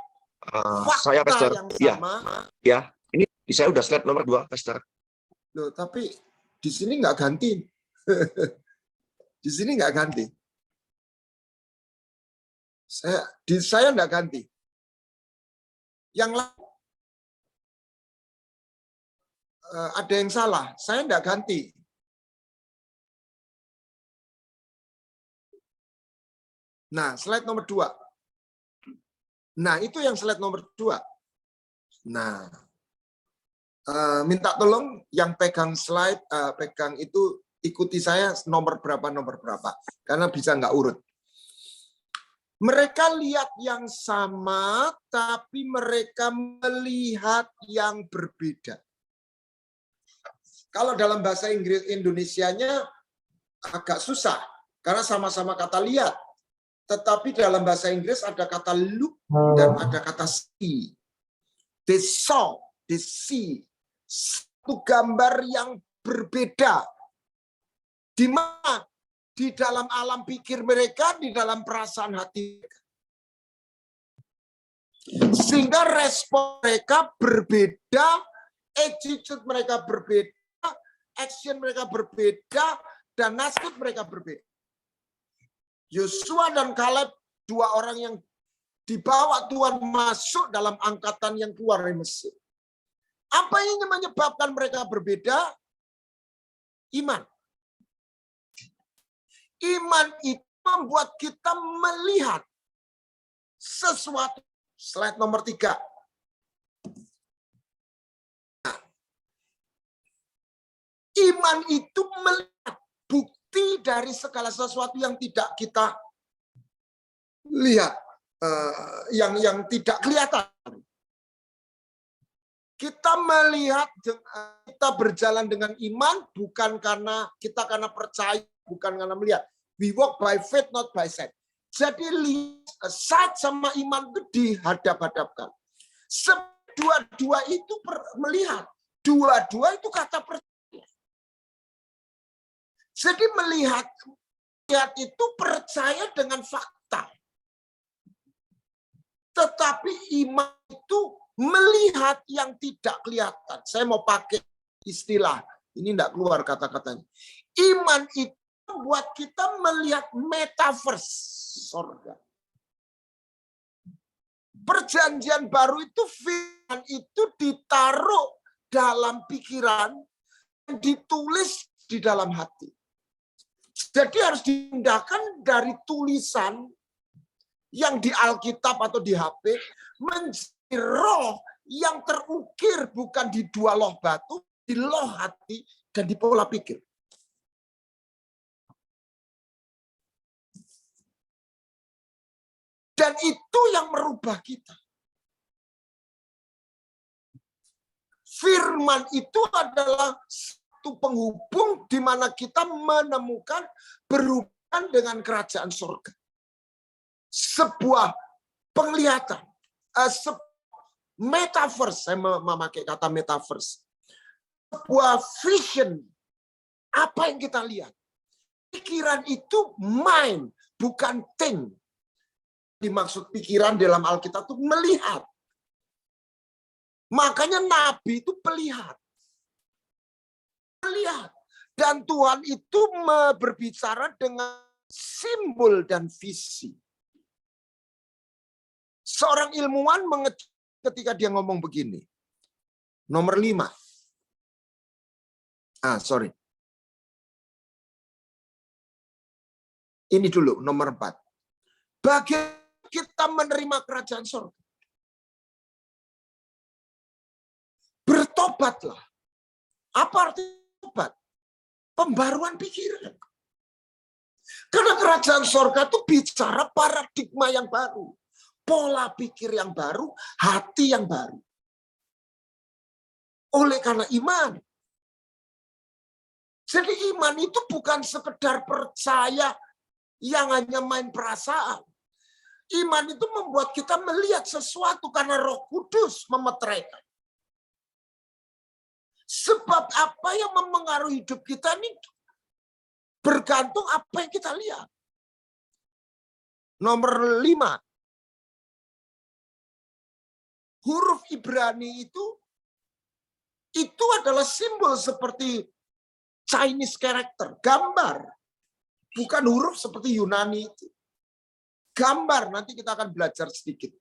[SPEAKER 8] fakta
[SPEAKER 9] Saya Pastor.
[SPEAKER 8] yang sama.
[SPEAKER 9] Ya, ini saya udah slide nomor 2, Pastor.
[SPEAKER 8] Loh, tapi di sini nggak ganti. Di sini nggak ganti. Saya nggak ganti. Yang lain ada yang salah. Saya nggak ganti. Nah, slide nomor 2. Nah, itu yang slide nomor 2. Nah, minta tolong yang pegang slide, pegang itu ikuti saya nomor berapa. Karena bisa nggak urut. Mereka lihat yang sama, tapi mereka melihat yang berbeda. Kalau dalam bahasa Inggris Indonesianya agak susah, karena sama-sama kata lihat. Tetapi dalam bahasa Inggris ada kata look dan ada kata see. They saw, they see. Satu gambar yang berbeda. Di mana di dalam alam pikir mereka, di dalam perasaan hati mereka. Sehingga respon mereka berbeda, attitude mereka berbeda, action mereka berbeda, dan nasib mereka berbeda. Yosua dan Kaleb, dua orang yang dibawa Tuhan masuk dalam angkatan yang keluar dari Mesir. Apa yang menyebabkan mereka berbeda? Iman. Iman itu membuat kita melihat sesuatu. Slide nomor 3. Iman itu melihat bukti dari segala sesuatu yang tidak kita lihat, yang tidak kelihatan. Kita melihat, kita berjalan dengan iman bukan karena kita percaya, bukan karena melihat. We walk by faith, not by sight. Jadi sight sama iman itu dihadap-hadapkan. Dua-dua itu melihat. Dua-dua itu kata percaya. Jadi melihat itu percaya dengan fakta. Tetapi iman itu melihat yang tidak kelihatan. Saya mau pakai istilah, ini tidak keluar kata-katanya. Iman itu membuat kita melihat metaverse surga. Perjanjian baru itu firman itu ditaruh dalam pikiran, ditulis di dalam hati. Jadi harus dipindahkan dari tulisan yang di Alkitab atau di HP menjadi roh yang terukir bukan di dua loh batu, di loh hati dan di pola pikir. Dan itu yang merubah kita. Firman itu adalah satu penghubung di mana kita menemukan berhubungan dengan kerajaan surga. Sebuah penglihatan, metaverse, saya memakai kata metaverse. Sebuah vision, apa yang kita lihat. Pikiran itu mind, bukan think. Dimaksud pikiran dalam Alkitab itu melihat. Makanya Nabi itu melihat. Dan Tuhan itu berbicara dengan simbol dan visi. Seorang ilmuwan mengejut ketika dia ngomong begini. Nomor 5. Ini dulu, nomor 4. Bagaimana kita menerima kerajaan surga? Bertobatlah. Apa arti tobat? Pembaruan pikiran. Karena kerajaan surga itu bicara paradigma yang baru. Pola pikir yang baru, hati yang baru. Oleh karena iman. Jadi iman itu bukan sekedar percaya yang hanya main perasaan. Iman itu membuat kita melihat sesuatu karena Roh Kudus memeteraikan. Sebab apa yang memengaruhi hidup kita ini bergantung apa yang kita lihat. Nomor 5. Huruf Ibrani itu adalah simbol seperti Chinese character, gambar. Bukan huruf seperti Yunani itu. Gambar, nanti kita akan belajar sedikit.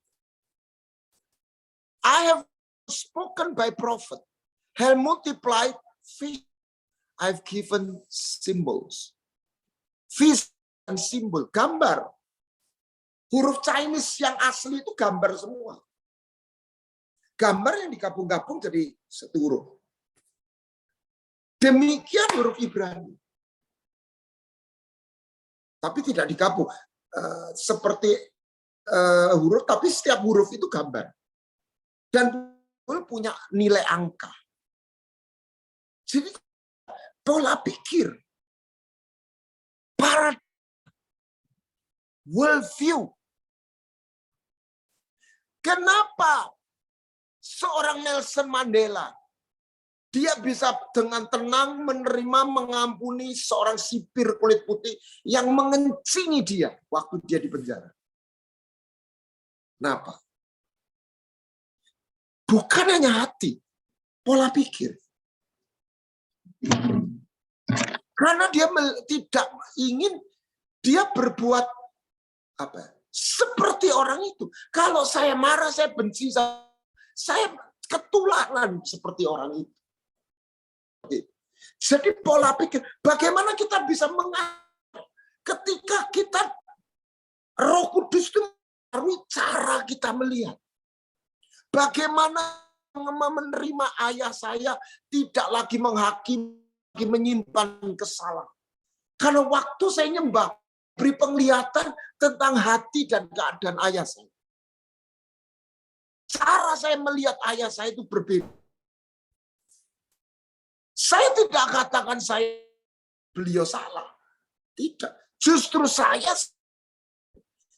[SPEAKER 8] I have spoken by prophet. Have multiplied fish. I've given symbols. Fish dan simbol, gambar. Huruf Chinese yang asli itu gambar semua. Gambar yang digabung-gabung jadi satu huruf. Demikian huruf Ibrani. Tapi tidak digabung. Seperti huruf, tapi setiap huruf itu gambar. Dan punya nilai angka. Jadi pola pikir, world view. Kenapa seorang Nelson Mandela Dia bisa dengan tenang menerima, mengampuni seorang sipir kulit putih yang mengencingi dia waktu dia di penjara. Kenapa? Bukan hanya hati, pola pikir. Karena dia tidak ingin dia berbuat seperti orang itu. Kalau saya marah, saya benci, saya ketularan seperti orang itu. Jadi pola pikir, bagaimana kita bisa mengatur ketika kita Roh Kudus itu mempengaruhi cara kita melihat. Bagaimana menerima ayah saya tidak lagi menghakimi, lagi menyimpan kesalahan. Karena waktu saya nyembah, beri penglihatan tentang hati dan keadaan ayah saya. Cara saya melihat ayah saya itu berbeda. Saya tidak katakan beliau salah. Tidak. Justru saya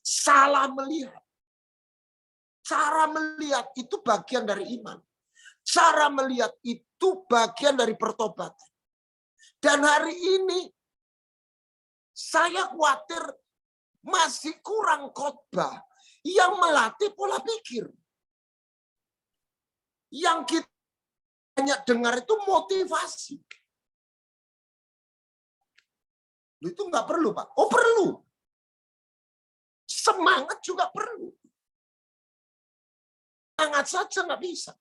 [SPEAKER 8] salah melihat. Cara melihat itu bagian dari iman. Cara melihat itu bagian dari pertobatan. Dan hari ini saya khawatir masih kurang khotbah yang melatih pola pikir. Yang kita banyak dengar itu motivasi. Itu nggak perlu, Pak. Oh, perlu. Semangat juga perlu. Semangat saja nggak bisa.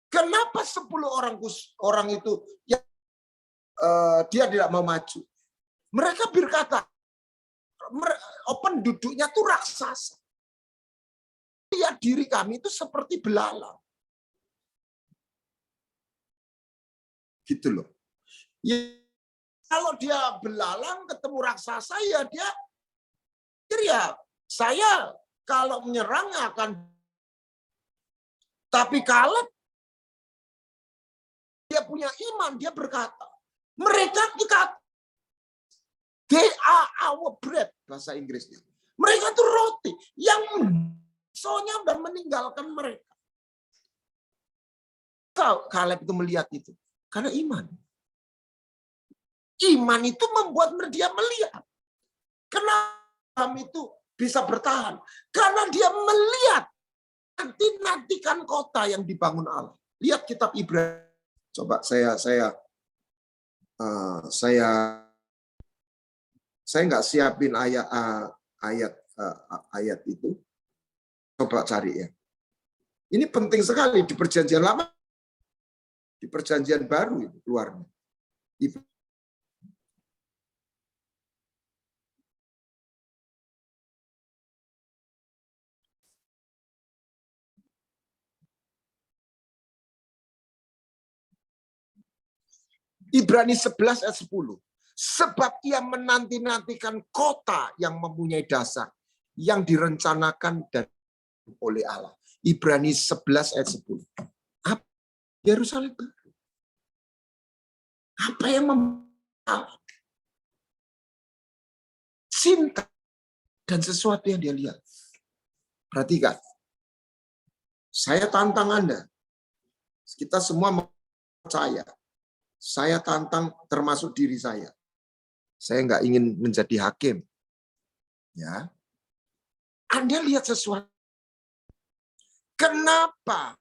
[SPEAKER 8] Kenapa 10 orang itu yang dia tidak mau maju? Mereka berkata, penduduknya itu raksasa. Lihat diri kami itu seperti belalang. Gitu loh. Ya, kalau dia belalang ketemu raksasa, ya dia saya kalau menyerang akan. Tapi kalau dia punya iman, dia berkata, mereka they are our bread, bahasa Inggrisnya. Mereka itu roti yang soalnya udah meninggalkan mereka. Kaleb itu melihat itu karena iman. Iman itu membuat dia melihat. Kenapa itu bisa bertahan? Karena dia melihat nantikan kota yang dibangun Allah. Lihat kitab Ibrani. Coba saya nggak siapin ayat itu. Coba cari ya. Ini penting sekali di perjanjian lama, di perjanjian baru itu keluarnya. Ibrani 11 ayat 10. Sebab ia menanti-nantikan kota yang mempunyai dasar, yang direncanakan dan oleh Allah. Ibrani 11 ayat 10. Apa Yerusalem baru? Apa yang membuat cinta dan sesuatu yang dia lihat? Perhatikan. Saya tantang Anda. Kita semua percaya. Saya tantang termasuk diri saya. Saya nggak ingin menjadi hakim. Ya. Anda lihat sesuatu. Kenapa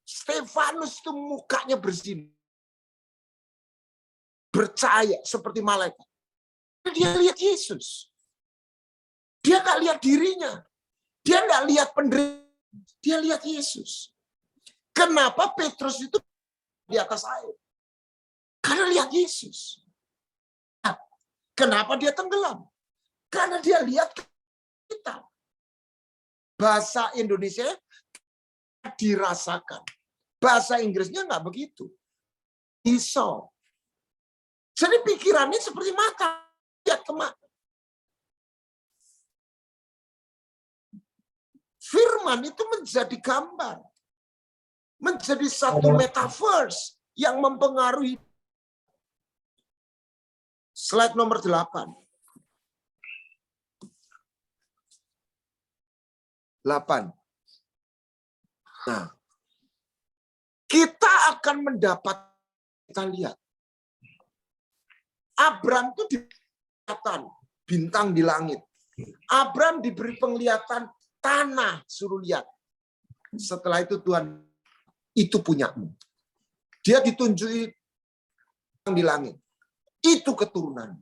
[SPEAKER 8] Stefanus itu mukanya bersinar? Percaya seperti malaikat. Dia lihat Yesus. Dia nggak lihat dirinya. Dia nggak lihat penderitaan. Dia lihat Yesus. Kenapa Petrus itu di atas air? Karena lihat Yesus. Kenapa dia tenggelam? Karena dia lihat kita. Bahasa Indonesia dirasakan. Bahasa Inggrisnya nggak begitu. Iso. Jadi pikirannya seperti mata. Lihat ke mata. Firman itu menjadi gambar. Menjadi satu metaverse yang mempengaruhi. Slide nomor 8. 8. Nah, kita akan mendapat, kita lihat. Abram itu diberi bintang di langit. Abram diberi penglihatan tanah, suruh lihat. Setelah itu Tuhan, itu punyamu. Dia ditunjuki di langit. Itu keturunan.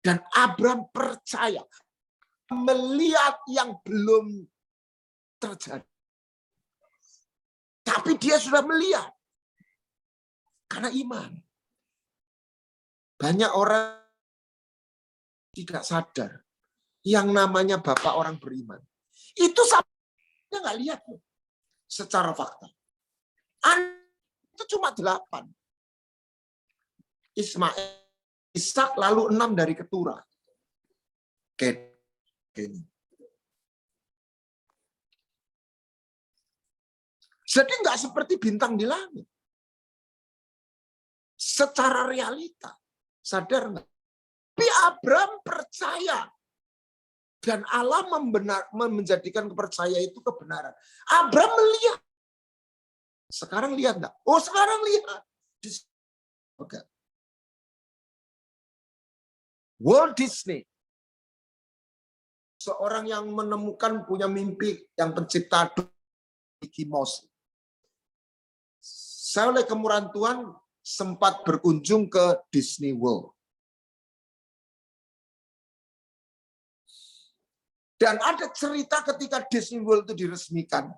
[SPEAKER 8] Dan Abram percaya melihat yang belum terjadi. Tapi dia sudah melihat. Karena iman. Banyak orang tidak sadar yang namanya bapak orang beriman. Itu sampai nggak lihat loh, secara fakta. Itu cuma 8. Ismail, Ishak, lalu 6 dari keturah. Jadi nggak seperti bintang di langit. Secara realita. Sadar nggak? Tapi Abram percaya. Dan Allah menjadikan kepercayaan itu kebenaran. Abram melihat. Sekarang lihat enggak? Oh, sekarang lihat. Walt Disney. Seorang yang menemukan punya mimpi yang pencipta Mickey Mouse. Saya oleh kemurahan Tuhan sempat berkunjung ke Disney World. Dan ada cerita ketika Disney World itu diresmikan.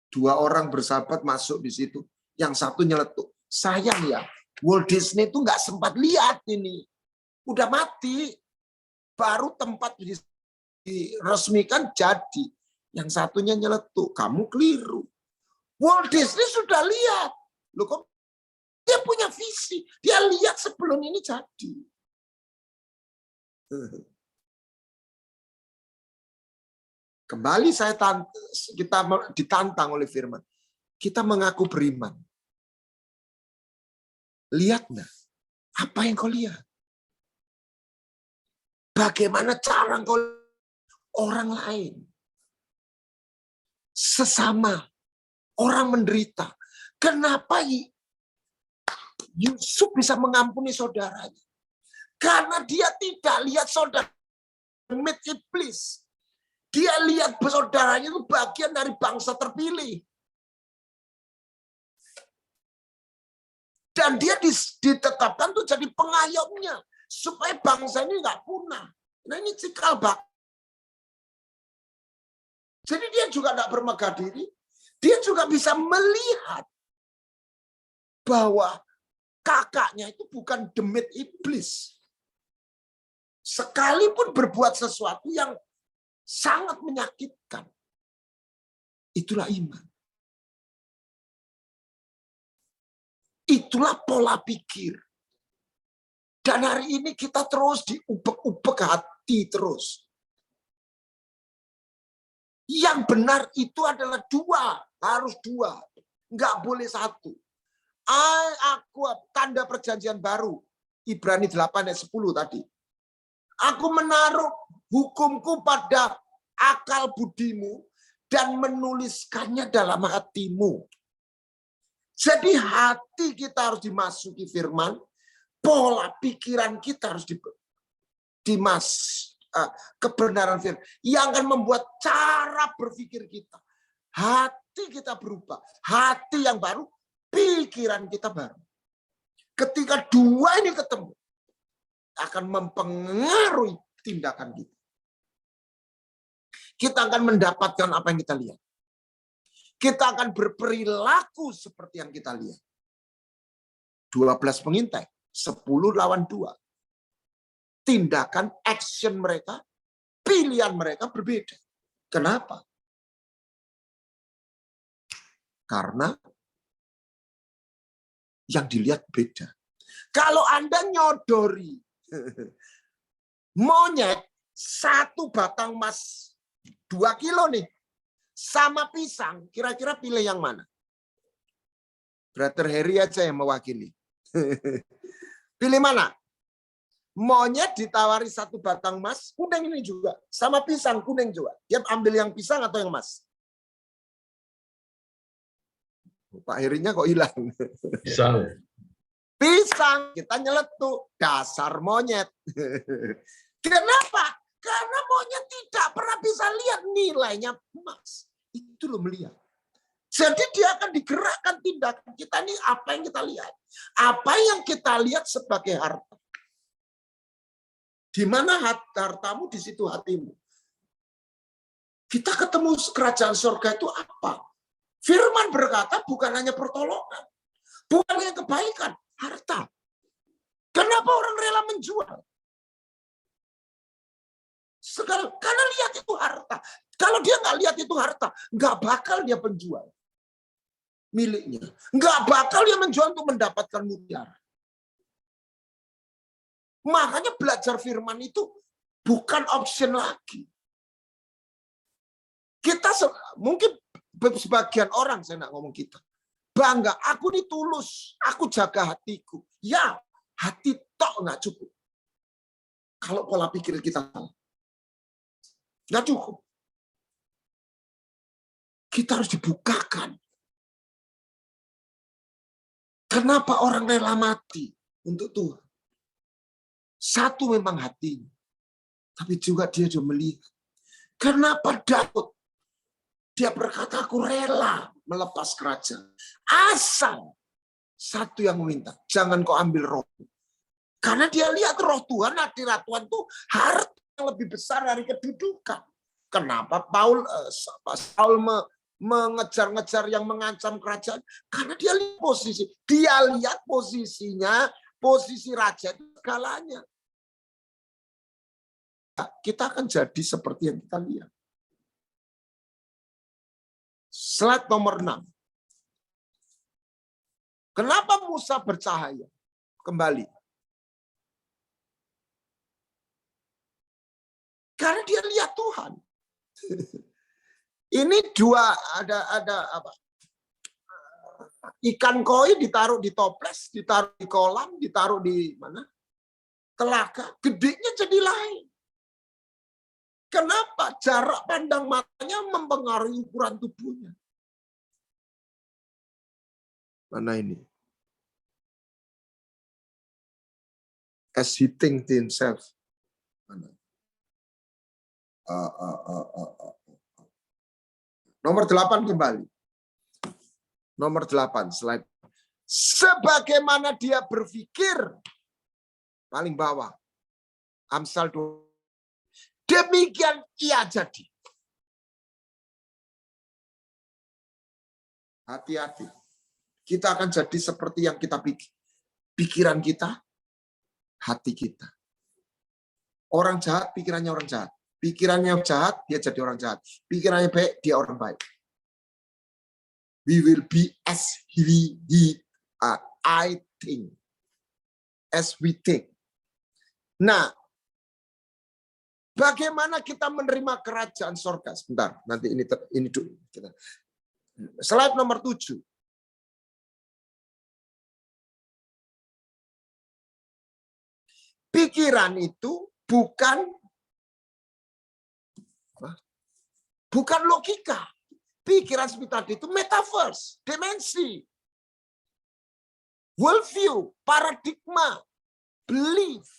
[SPEAKER 8] 2 orang bersahabat masuk di situ. Yang satu nyeletuk. Sayang ya, Walt Disney itu nggak sempat lihat ini. Udah mati. Baru tempat diresmikan jadi. Yang satunya nyeletuk. Kamu keliru. Walt Disney sudah lihat. Loh kok dia punya visi. Dia lihat sebelum ini jadi. Kembali kita ditantang oleh firman. Kita mengaku beriman. Lihat nggak? Apa yang kau lihat? Bagaimana cara kau orang lain? Sesama. Orang menderita. Kenapa Yusuf bisa mengampuni saudaranya? Karena dia tidak lihat saudara mit iblis. Dia lihat saudaranya itu bagian dari bangsa terpilih. Dan dia ditetapkan tuh jadi pengayomnya. Supaya bangsa ini nggak punah. Nah ini cikal bakal. Jadi dia juga tidak bermegah diri. Dia juga bisa melihat bahwa kakaknya itu bukan demit iblis. Sekalipun berbuat sesuatu yang sangat menyakitkan. Itulah iman. Itulah pola pikir. Dan hari ini kita terus diubek-ubek hati terus. Yang benar itu adalah 2. Harus 2. Nggak boleh 1. Aku tanda perjanjian baru. Ibrani 8 ayat 10 tadi. Aku menaruh hukumku pada akal budimu dan menuliskannya dalam hatimu. Jadi hati kita harus dimasuki firman, pola pikiran kita harus kebenaran firman yang akan membuat cara berpikir kita. Hati kita berubah, hati yang baru, pikiran kita baru. Ketika 2 ini ketemu, akan mempengaruhi tindakan kita. Kita akan mendapatkan apa yang kita lihat. Kita akan berperilaku seperti yang kita lihat. 12 pengintai, 10 lawan 2. Tindakan, action mereka, pilihan mereka berbeda. Kenapa? Karena yang dilihat beda. Kalau Anda nyodori monyet 1 batang emas 2 kilo nih sama pisang, kira-kira pilih yang mana? Brother Harry aja yang mewakili. Pilih mana? Monyet ditawari 1 batang emas, kuning ini juga. Sama pisang, kuning juga. Dia ambil yang pisang atau yang emas? Pak Herinya kok hilang.
[SPEAKER 9] Pisang.
[SPEAKER 8] Pisang, kita nyeletuk. Dasar monyet. Kenapa? Karena monyet tidak pernah bisa lihat nilainya emas. Itu loh melihat. Jadi dia akan digerakkan tindakan kita ini apa yang kita lihat. Apa yang kita lihat sebagai harta. Di mana hartamu, di situ hatimu. Kita ketemu kerajaan surga itu apa? Firman berkata bukan hanya pertolongan. Bukan hanya kebaikan. Harta. Kenapa orang rela menjual? Karena lihat itu harta. Kalau dia nggak lihat itu harta, nggak bakal dia penjual miliknya. Nggak bakal dia menjual untuk mendapatkan mutiara. Makanya belajar firman itu bukan option lagi. Kita mungkin sebagian orang, saya nak ngomong kita, bangga, aku ini tulus, aku jaga hatiku. Ya, hati tok nggak cukup. Kalau pola pikir kita nggak cukup. Kita harus dibukakan. Kenapa orang rela mati untuk Tuhan? Satu memang hatinya. Tapi juga dia melihat. Kenapa Daud? Dia berkata, aku rela melepas kerajaan. Asal satu yang meminta, jangan kau ambil roh. Karena dia lihat roh Tuhan, hadirat Tuhan itu harta yang lebih besar dari kedudukan. Kenapa Saul mengejar-ngejar yang mengancam kerajaan? Karena dia lihat posisi. Dia lihat posisinya, posisi raja itu segalanya. Kita akan jadi seperti yang kita lihat. Slide nomor 6. Kenapa Musa bercahaya? Kembali. Karena dia lihat Tuhan. Ini dua ada apa? Ikan koi ditaruh di toples, ditaruh di kolam, ditaruh di mana? Telaga, gedenya jadi lain. Kenapa? Jarak pandang matanya mempengaruhi ukuran tubuhnya. Mana ini? As he thinks himself. Mana? Nomor 8 kembali. Nomor 8, slide. Sebagaimana dia berpikir, paling bawah. Amsal 2. Demikian ia jadi. Hati-hati. Kita akan jadi seperti yang kita pikir. Pikiran kita, hati kita. Orang jahat, pikirannya orang jahat. Pikirannya jahat, dia jadi orang jahat. Pikirannya baik, dia orang baik. We will be as I think. As we think. Nah, bagaimana kita menerima kerajaan sorga? Sebentar, nanti ini dulu. Slide nomor 7. Pikiran itu bukan logika. Pikiran seperti tadi itu metaverse, dimensi, worldview, paradigma, belief.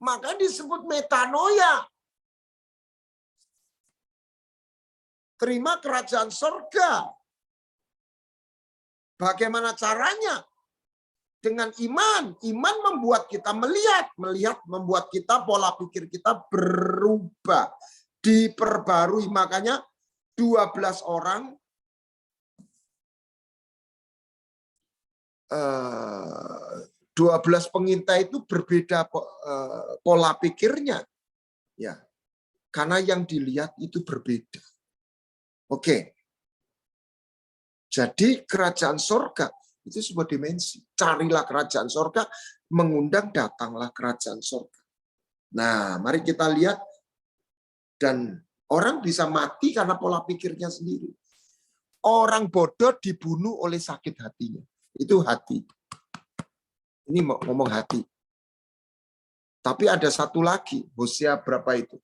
[SPEAKER 8] Maka disebut metanoia. Terima kerajaan surga. Bagaimana caranya? Dengan iman. Iman membuat kita melihat. Melihat membuat kita, pola pikir kita berubah. Diperbarui. Makanya 12 orang 12 pengintai itu berbeda pola pikirnya. Ya. Karena yang dilihat itu berbeda. Oke. Jadi kerajaan surga itu sebuah dimensi. Carilah kerajaan surga, mengundang datanglah kerajaan surga. Nah, mari kita lihat. Dan orang bisa mati karena pola pikirnya sendiri. Orang bodoh dibunuh oleh sakit hatinya. Itu hati. Ini mau ngomong hati. Tapi ada satu lagi. Hosea berapa itu?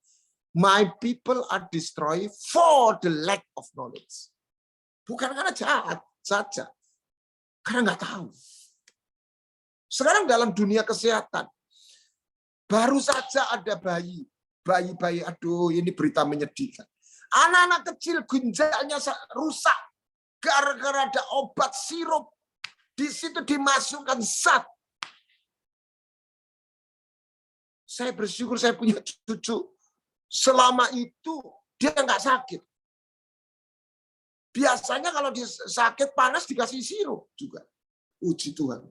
[SPEAKER 8] My people are destroyed for the lack of knowledge. Bukan karena jahat saja. Karena nggak tahu. Sekarang dalam dunia kesehatan, baru saja ada bayi, aduh ini berita menyedihkan. Anak-anak kecil ginjalnya rusak gara-gara ada obat sirup. Di situ dimasukkan zat. Saya bersyukur saya punya cucu. Selama itu dia nggak sakit. Biasanya kalau dia sakit panas dikasih sirup juga. Puji Tuhan.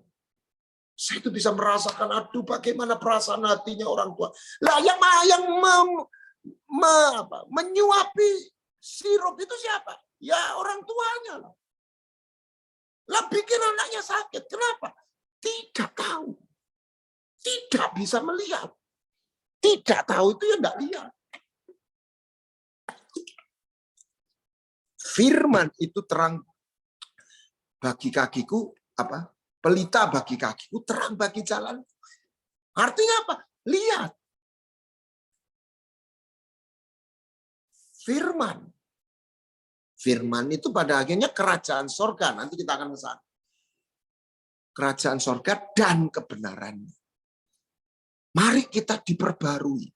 [SPEAKER 8] Saya itu bisa merasakan, aduh bagaimana perasaan hatinya orang tua. Lah yang menyuapi sirup itu siapa? Ya orang tuanya. Lah bikin anaknya sakit. Kenapa? Tidak tahu. Tidak bisa melihat. Tidak tahu itu ya enggak lihat. Firman itu terang bagi kakiku, pelita bagi kakiku, terang bagi jalan. Artinya apa? Lihat. Firman. Firman itu pada akhirnya kerajaan sorga. Nanti kita akan ke sana. Kerajaan sorga dan kebenarannya. Mari kita diperbarui.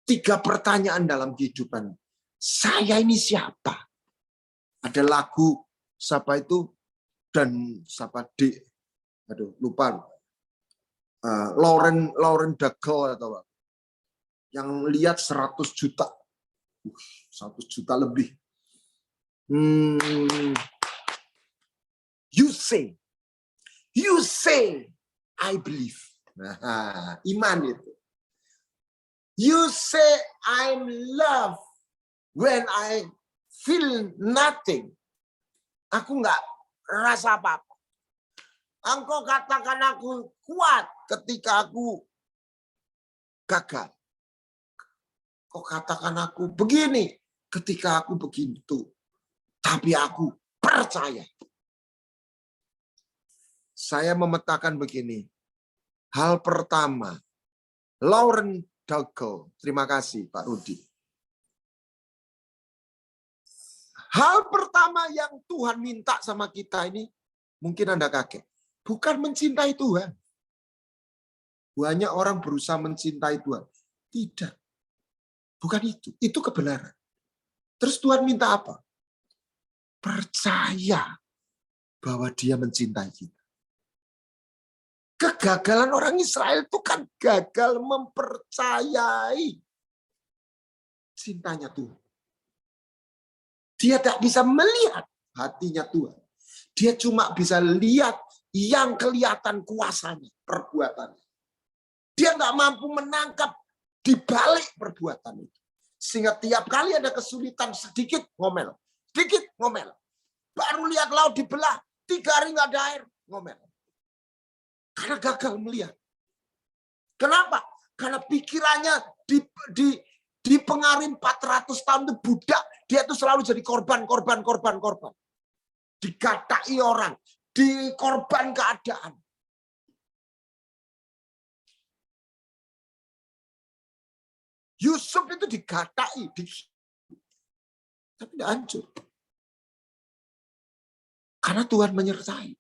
[SPEAKER 8] 3 pertanyaan dalam kehidupan. Saya ini siapa? Ada lagu siapa itu dan siapa D. Aduh, lupa. Lauren Daigle atau apa? Yang lihat 100 juta. 100 juta lebih. You say, I believe. Nah, iman itu. You say I'm love when I feel nothing. Aku nggak rasa apa-apa. Engkau katakan aku kuat ketika aku gagal. Kau katakan aku begini ketika aku begitu. Tapi aku percaya. Saya memetakan begini. Hal pertama, Lauren Daigle. Terima kasih Pak Rudi. Hal pertama yang Tuhan minta sama kita ini, mungkin Anda kaget. Bukan mencintai Tuhan. Banyak orang berusaha mencintai Tuhan. Tidak. Bukan itu. Itu kebenaran. Terus Tuhan minta apa? Percaya bahwa Dia mencintai kita. Kegagalan orang Israel itu kan gagal mempercayai cintanya Tuhan. Dia tak bisa melihat hatinya Tuhan. Dia cuma bisa lihat yang kelihatan kuasanya, perbuatannya. Dia nggak mampu menangkap di balik perbuatan itu. Sehingga tiap kali ada kesulitan sedikit ngomel. Sedikit ngomel. Baru lihat laut dibelah, 3 hari nggak ada air, ngomel. Karena gagal melihat. Kenapa? Karena pikirannya dipengaruhi 400 tahun itu budak. Dia itu selalu jadi korban. Digatai orang. Dikorban keadaan. Yusuf itu digatai. Tapi tidak hancur. Karena Tuhan menyertai.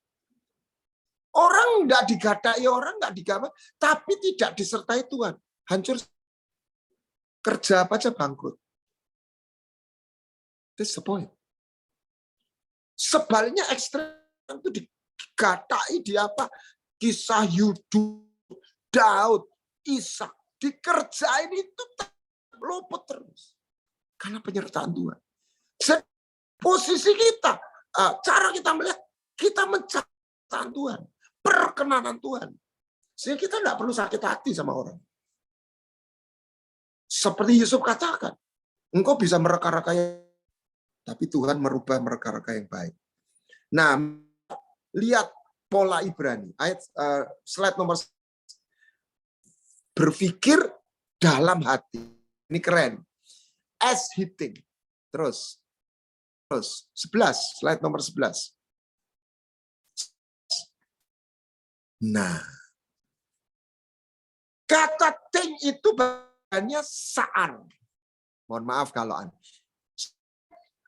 [SPEAKER 8] Orang tidak digadai, orang tidak digambar, tapi tidak disertai Tuhan. Hancur. Kerja apa aja bangkrut. That's the point. Sebaliknya ekstrem itu digadai di apa? Kisah Yusuf, Daud, Ishak. Dikerjain itu luput terus. Karena penyertaan Tuhan. Posisi kita, cara kita melihat, kita mencari Tuhan. Perkenanan Tuhan. Sehingga kita tidak perlu sakit hati sama orang. Seperti Yusuf katakan, engkau bisa mereka-reka, tapi Tuhan merubah mereka-reka yang baik. Nah, lihat pola Ibrani. Ayat slide nomor 1. Berpikir dalam hati. Ini keren. As hitting. Terus 11, slide nomor 11. Nah, kata ting itu bahannya sa'ar. Mohon maaf kalau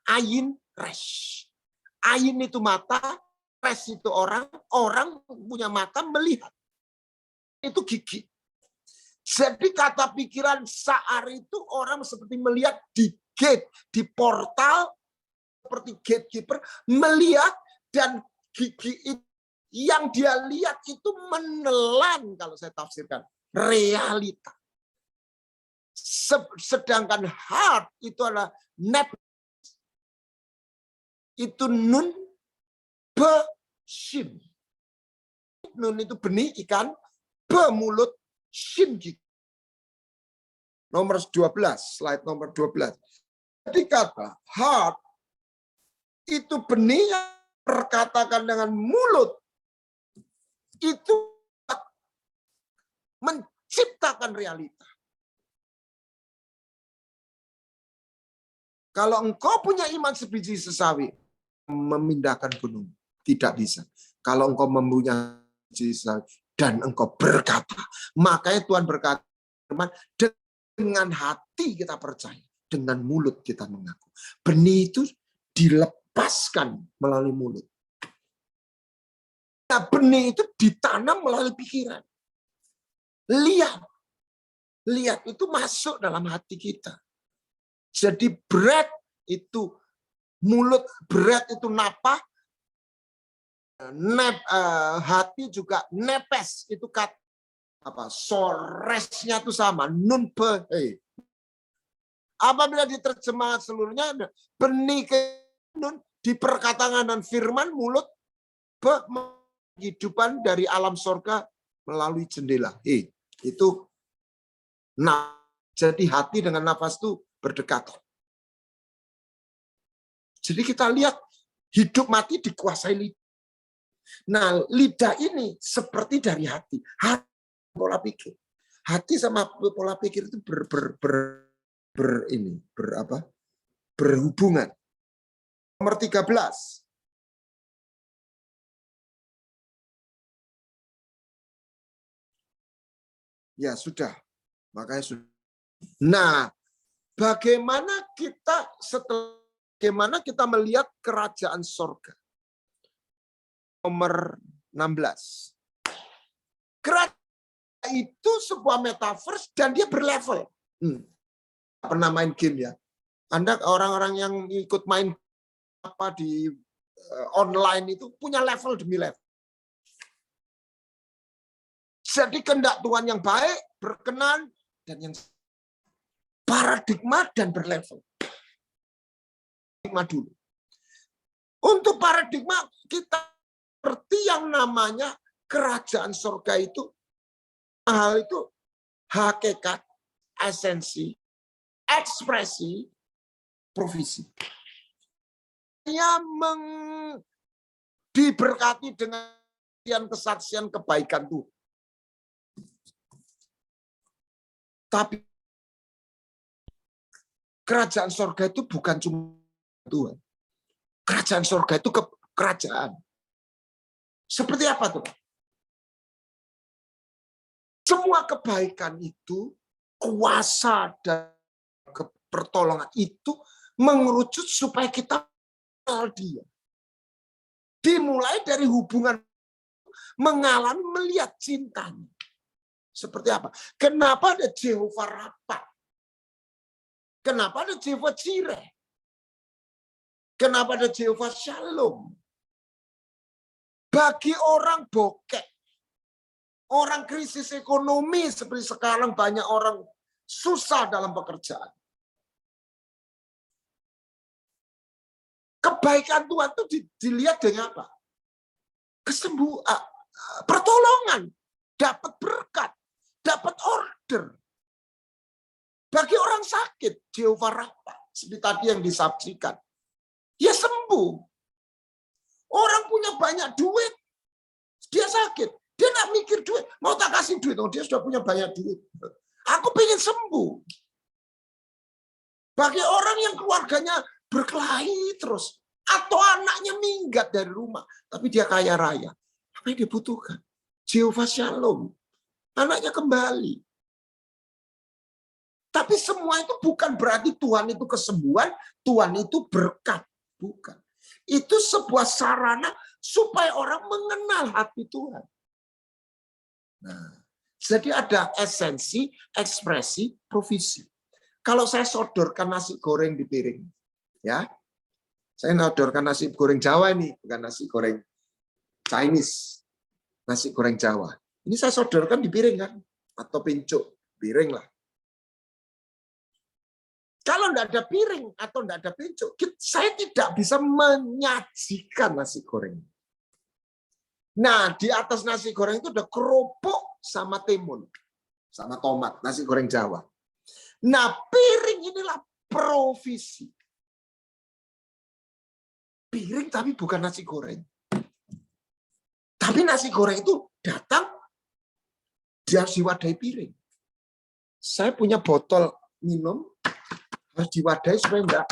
[SPEAKER 8] ayin Resh. Ain itu mata, res itu orang, orang punya mata melihat. Itu gigi. Jadi kata pikiran saar itu orang seperti melihat di gate, di portal, seperti gatekeeper, melihat dan gigi itu, yang dia lihat itu menelan, kalau saya tafsirkan, realita. Sedangkan heart itu adalah net, itu nun, be, shin. Nun itu benih ikan, be mulut, shin gigi. Nomor 12, slide nomor 12. Jadi kata heart itu benih yang berkatakan dengan mulut itu menciptakan realita. Kalau engkau punya iman sebiji sesawi, memindahkan gunung. Tidak bisa. Kalau engkau mempunyai sebiji sesawi dan engkau berkata, makanya Tuhan berkata, dengan hati kita percaya, dengan mulut kita mengaku. Benih itu dilepaskan melalui mulut. Nah, benih itu ditanam melalui pikiran. Lihat itu masuk dalam hati kita. Jadi bread itu mulut, bread itu napah, hati juga nepes, itu kata apa? Soresnya itu sama, nun pe. Apabila diterjemahkan seluruhnya, benih ke nun di perkataan dan firman, mulut be kehidupan dari alam sorga melalui jendela. Itu nah, jadi hati dengan nafas itu berdekatan. Jadi kita lihat hidup mati dikuasai lidah. Nah, lidah ini seperti dari hati. Hati pola pikir. Hati sama pola pikir itu berhubungan. Nomor 13. Ya sudah, makanya sudah. Nah, bagaimana kita melihat kerajaan sorga? Nomor 16. Kerajaan itu sebuah metaverse dan dia berlevel. Pernah main game ya? Anda orang-orang yang ikut main apa di online itu punya level demi level. Jadi kehendak Tuhan yang baik, berkenan, dan yang paradigma dan berlevel. Paradigma dulu. Untuk paradigma kita seperti yang namanya kerajaan surga itu, hal itu hakikat, esensi, ekspresi, profesi. Dia diberkati dengan kesaksian kebaikan Tuhan. Tapi kerajaan surga itu bukan cuma Tuhan. Kerajaan surga itu kerajaan. Seperti apa tuh? Semua kebaikan itu, kuasa dan pertolongan itu mengerucut supaya kita kenal Dia. Dimulai dari hubungan mengalami melihat cintanya. Seperti apa? Kenapa ada Jehovah Rafa? Kenapa ada Jehovah Jireh? Kenapa ada Jehovah Shalom? Bagi orang bokek, orang krisis ekonomi seperti sekarang banyak orang susah dalam pekerjaan. Kebaikan Tuhan itu dilihat dengan apa? Kesembuhan, pertolongan, dapat berkat, dapat order. Bagi orang sakit, Jehovah Rafa, seperti tadi yang disaksikan, ya sembuh. Orang punya banyak duit, dia sakit, dia nggak mikir duit, mau tak kasih duit, dia sudah punya banyak duit. Aku pengen sembuh. Bagi orang yang keluarganya berkelahi terus, atau anaknya minggat dari rumah, tapi dia kaya raya, apa yang dia butuhkan? Jehovah Shalom, anaknya kembali. Tapi semua itu bukan berarti Tuhan itu kesembuhan, Tuhan itu berkat. Bukan. Itu sebuah sarana supaya orang mengenal hati Tuhan. Nah, jadi ada esensi, ekspresi, provisi. Kalau saya sodorkan nasi goreng di piring, ya, saya sodorkan nasi goreng Jawa ini, bukan nasi goreng Chinese, nasi goreng Jawa. Ini saya sodorkan di piring kan, atau pincuk, piring lah. Kalau tidak ada piring atau tidak ada pincuk, saya tidak bisa menyajikan nasi goreng. Nah, di atas nasi goreng itu ada kerupuk sama timun, sama tomat, nasi goreng Jawa. Nah, piring inilah provisi. Piring tapi bukan nasi goreng. Tapi nasi goreng itu datang, dia harus diwadahi piring. Saya punya botol minum, harus diwadahi supaya enggak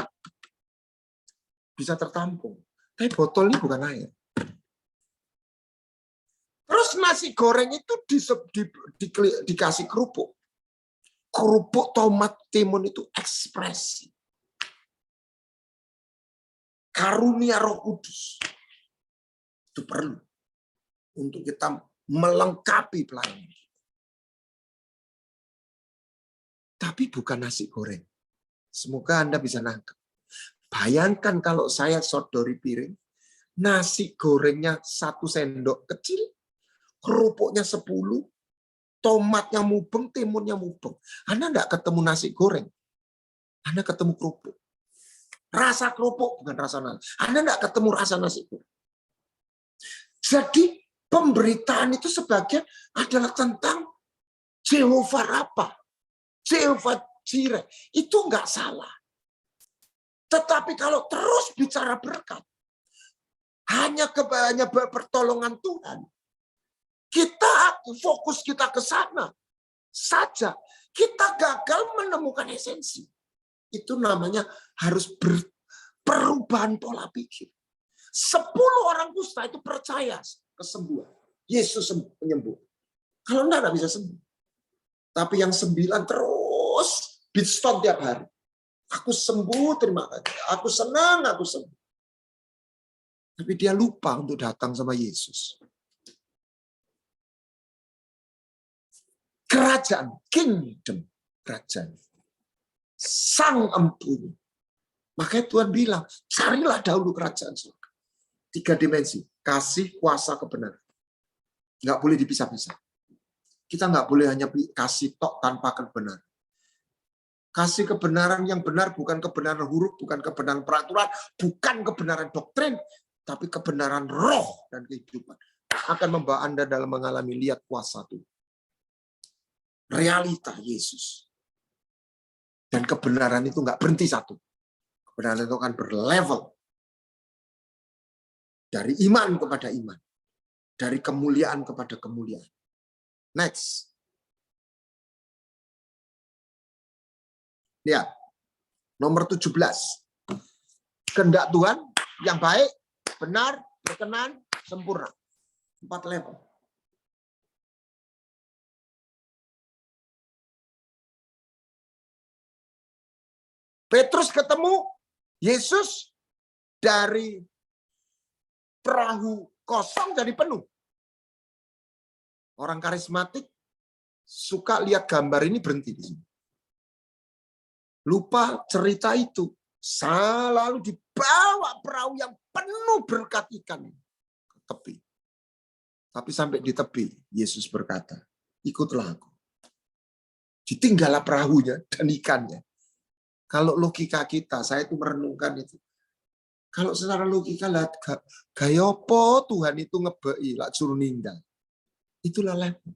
[SPEAKER 8] bisa tertampung. Tapi botol ini bukan air. Terus nasi goreng itu dikasih kerupuk. Kerupuk, tomat, timun itu ekspresi. Karunia Roh Kudus. Itu perlu untuk kita melengkapi pelayanan. Tapi bukan nasi goreng. Semoga Anda bisa nangkep. Bayangkan kalau saya sodori piring, nasi gorengnya 1 sendok kecil, kerupuknya 10, tomatnya mubeng, timunnya mubeng. Anda enggak ketemu nasi goreng. Anda ketemu kerupuk. Rasa kerupuk bukan rasa nasi. Anda enggak ketemu rasa nasi goreng. Jadi pemberitaan itu sebagian adalah tentang Jehovah Rafa, Jehovah Jireh. Itu enggak salah. Tetapi kalau terus bicara berkat, hanya pertolongan Tuhan, kita fokus kita ke sana saja, kita gagal menemukan esensi. Itu namanya harus perubahan pola pikir. 10 orang kusta itu percaya kesembuhan. Yesus menyembuh. Kalau enggak bisa sembuh. Tapi yang 9 terus bitstone tiap hari. Aku sembuh, terima kasih. Aku senang, aku sembuh. Tapi dia lupa untuk datang sama Yesus. Kerajaan, kingdom, kerajaan. Sang empunya. Makanya Tuhan bilang, carilah dahulu kerajaan surga. 3 dimensi, kasih, kuasa, kebenaran. Nggak boleh dipisah-pisah. Kita nggak boleh hanya kasih tok tanpa kebenaran. Kasih kebenaran yang benar, bukan kebenaran huruf, bukan kebenaran peraturan, bukan kebenaran doktrin, tapi kebenaran roh dan kehidupan. Akan membawa Anda dalam mengalami lihat kuasa Tuhan. Realita Yesus. Dan kebenaran itu nggak berhenti satu. Kebenaran itu akan berlevel. Dari iman kepada iman. Dari kemuliaan kepada kemuliaan. Next. Lihat. Nomor 17. Kehendak Tuhan yang baik, benar, berkenan, sempurna. 4 level. Petrus ketemu Yesus dari perahu kosong jadi penuh. Orang karismatik suka lihat gambar ini berhenti di sini. Lupa cerita itu. Selalu dibawa perahu yang penuh berkat ikan ke tepi. Tapi sampai di tepi, Yesus berkata, ikutlah aku. Ditinggallah perahunya dan ikannya. Kalau logika kita, saya itu merenungkan itu. Kalau secara logika, gaya apa Tuhan itu ngebei, lah suruh ninggal. Itulah level.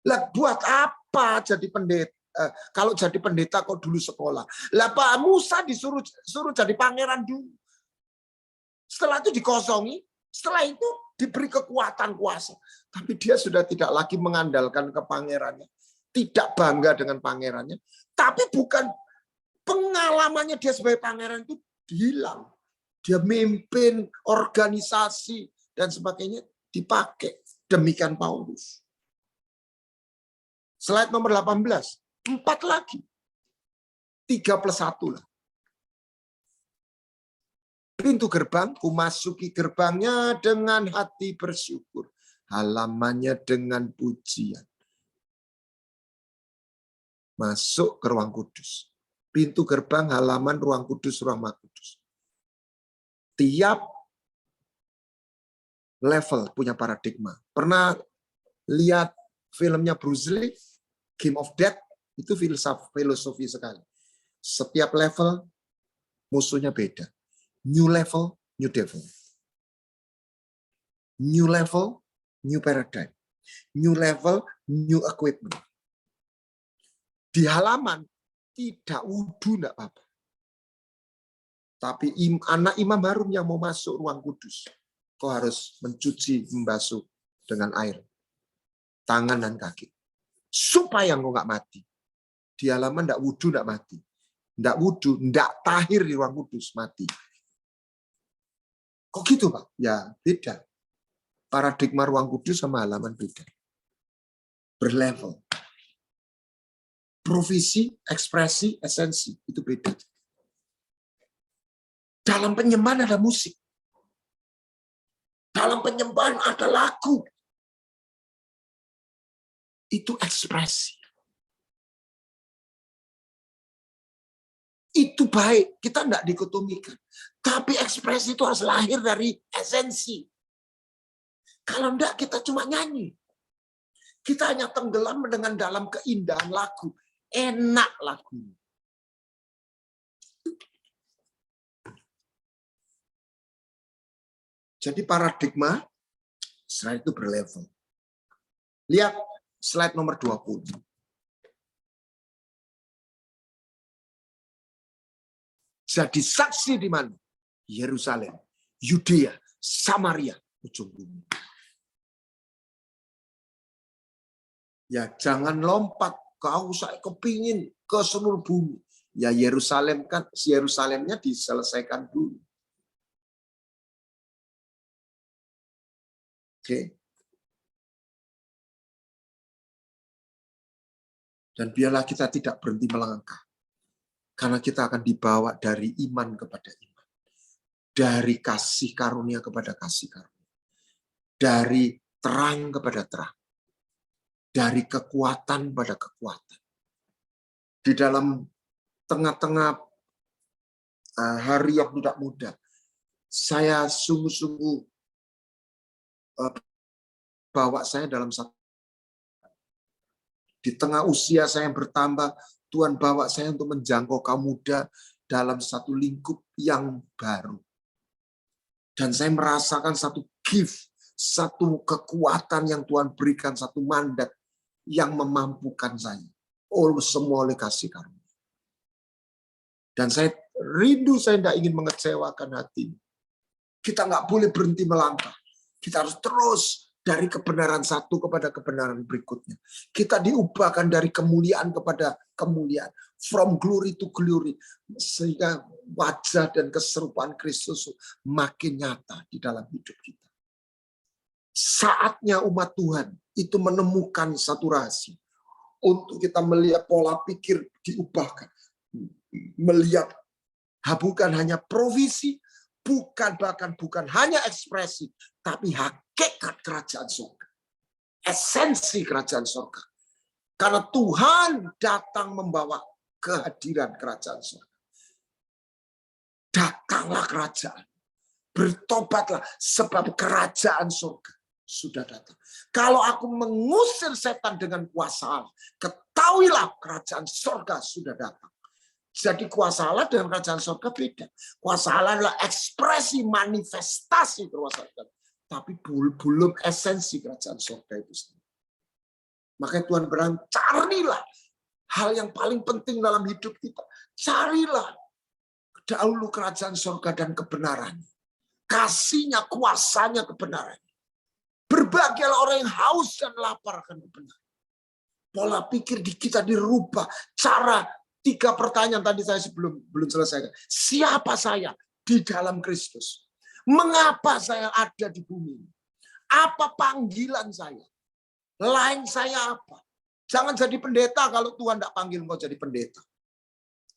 [SPEAKER 8] Lah buat apa jadi pendeta? Kalau jadi pendeta kok dulu sekolah. Lah Pak Musa suruh jadi pangeran dulu. Setelah itu dikosongi, setelah itu diberi kekuatan kuasa. Tapi dia sudah tidak lagi mengandalkan ke pangerannya. Tidak bangga dengan pangerannya. Tapi bukan pengalamannya dia sebagai pangeran itu hilang. Dia mimpin organisasi dan sebagainya dipakai. Demikian Paulus. Slide nomor 18. 4 lagi. 3+1 lah. Pintu gerbang, kumasuki gerbangnya dengan hati bersyukur. Halamannya dengan pujian. Masuk ke ruang kudus. Pintu gerbang, halaman, ruang kudus, ruang maha kudus. Tiap level punya paradigma. Pernah lihat filmnya Bruce Lee, Game of Death? Itu filosofi sekali. Setiap level musuhnya beda. New level, new devil. New level, new paradigm. New level, new equipment. Di halaman tidak wudu, enggak apa-apa. Tapi anak imam harum yang mau masuk ruang kudus, kau harus mencuci, membasuh dengan air tangan dan kaki. Supaya kau nggak mati. Di halaman enggak wudu, enggak mati. Enggak wudu, enggak tahir di ruang kudus, mati. Kok gitu, Pak? Ya, beda. Paradigma ruang kudus sama halaman beda. Berlevel. Provisi, ekspresi, esensi, itu beda. Dalam penyembahan ada musik. Dalam penyembahan ada lagu. Itu ekspresi. Itu baik, kita tidak dikotomikan. Tapi ekspresi itu harus lahir dari esensi. Kalau enggak, kita cuma nyanyi. Kita hanya tenggelam dengan dalam keindahan lagu. Enak lagu. Jadi paradigma, setelah itu berlevel. Lihat slide nomor 20. Jadi saksi di mana? Yerusalem, Yudea, Samaria, ujung bumi. Ya jangan lompat, kau saya kepingin ke seluruh bumi. Ya Yerusalem kan, Yerusalemnya diselesaikan dulu. Oke. Dan biarlah kita tidak berhenti melangkah. Karena kita akan dibawa dari iman kepada iman. Dari kasih karunia kepada kasih karunia. Dari terang kepada terang. Dari kekuatan pada kekuatan. Di dalam tengah-tengah hari yang tidak mudah, saya sungguh-sungguh bawa saya dalam satu. Di tengah usia saya yang bertambah, Tuhan bawa saya untuk menjangkau kaum muda dalam satu lingkup yang baru. Dan saya merasakan satu gift, satu kekuatan yang Tuhan berikan, satu mandat yang memampukan saya. Semua oleh kasih karunia. Dan saya rindu, saya tidak ingin mengecewakan hati. Kita nggak boleh berhenti melangkah. Kita harus terus dari kebenaran satu kepada kebenaran berikutnya. Kita diubahkan dari kemuliaan kepada kemuliaan. From glory to glory. Sehingga wajah dan keserupaan Kristus makin nyata di dalam hidup kita. Saatnya umat Tuhan itu menemukan satu rahasia. Untuk kita melihat pola pikir diubahkan. Melihat bukan hanya provisi, bukan hanya ekspresi, tapi hakikat kerajaan surga. Esensi kerajaan surga. Karena Tuhan datang membawa kehadiran kerajaan surga. Datanglah kerajaan. Bertobatlah sebab kerajaan surga sudah datang. Kalau aku mengusir setan dengan kuasa Allah, ketahuilah kerajaan surga sudah datang. Jadi kuasa Allah dengan kerajaan surga beda. Kuasa Allah adalah ekspresi, manifestasi kuasa. Tapi belum esensi kerajaan surga itu sendiri. Makanya Tuhan bilang, carilah hal yang paling penting dalam hidup kita. Carilah dahulu kerajaan surga dan kebenaran. Kasihnya, kuasanya, kebenaran. Berbahagialah orang yang haus dan lapar akan kebenaran. Pola pikir di kita dirubah. Cara 3 pertanyaan tadi saya belum selesaikan. Siapa saya di dalam Kristus? Mengapa saya ada di bumi? Apa panggilan saya? Lain saya apa? Jangan jadi pendeta kalau Tuhan tidak panggil engkau jadi pendeta.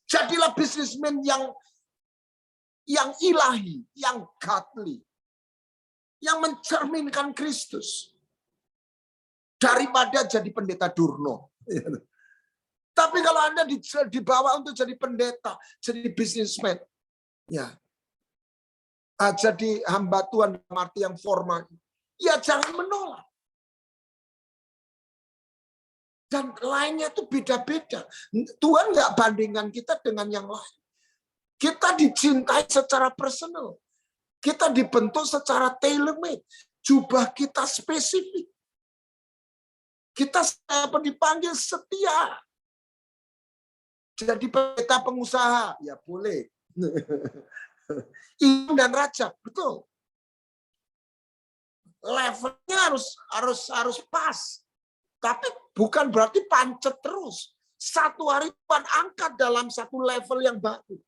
[SPEAKER 8] Jadilah bisnismen yang yang ilahi, yang godly, yang mencerminkan Kristus. Daripada jadi pendeta Durno. Tapi kalau Anda dibawa untuk jadi pendeta, jadi businessman, ya, jadi hamba Tuhan dalam arti yang formal, ya jangan menolak. Dan lainnya itu beda-beda. Tuhan nggak bandingkan kita dengan yang lain. Kita dicintai secara personal. Kita dibentuk secara tailor-made. Jubah kita spesifik. Kita dipanggil setia. Jadi pendeta pengusaha, ya boleh. Imam dan raja, betul. Levelnya harus pas. Tapi bukan berarti pancet terus. Satu hari Tuhan angkat dalam satu level yang baru.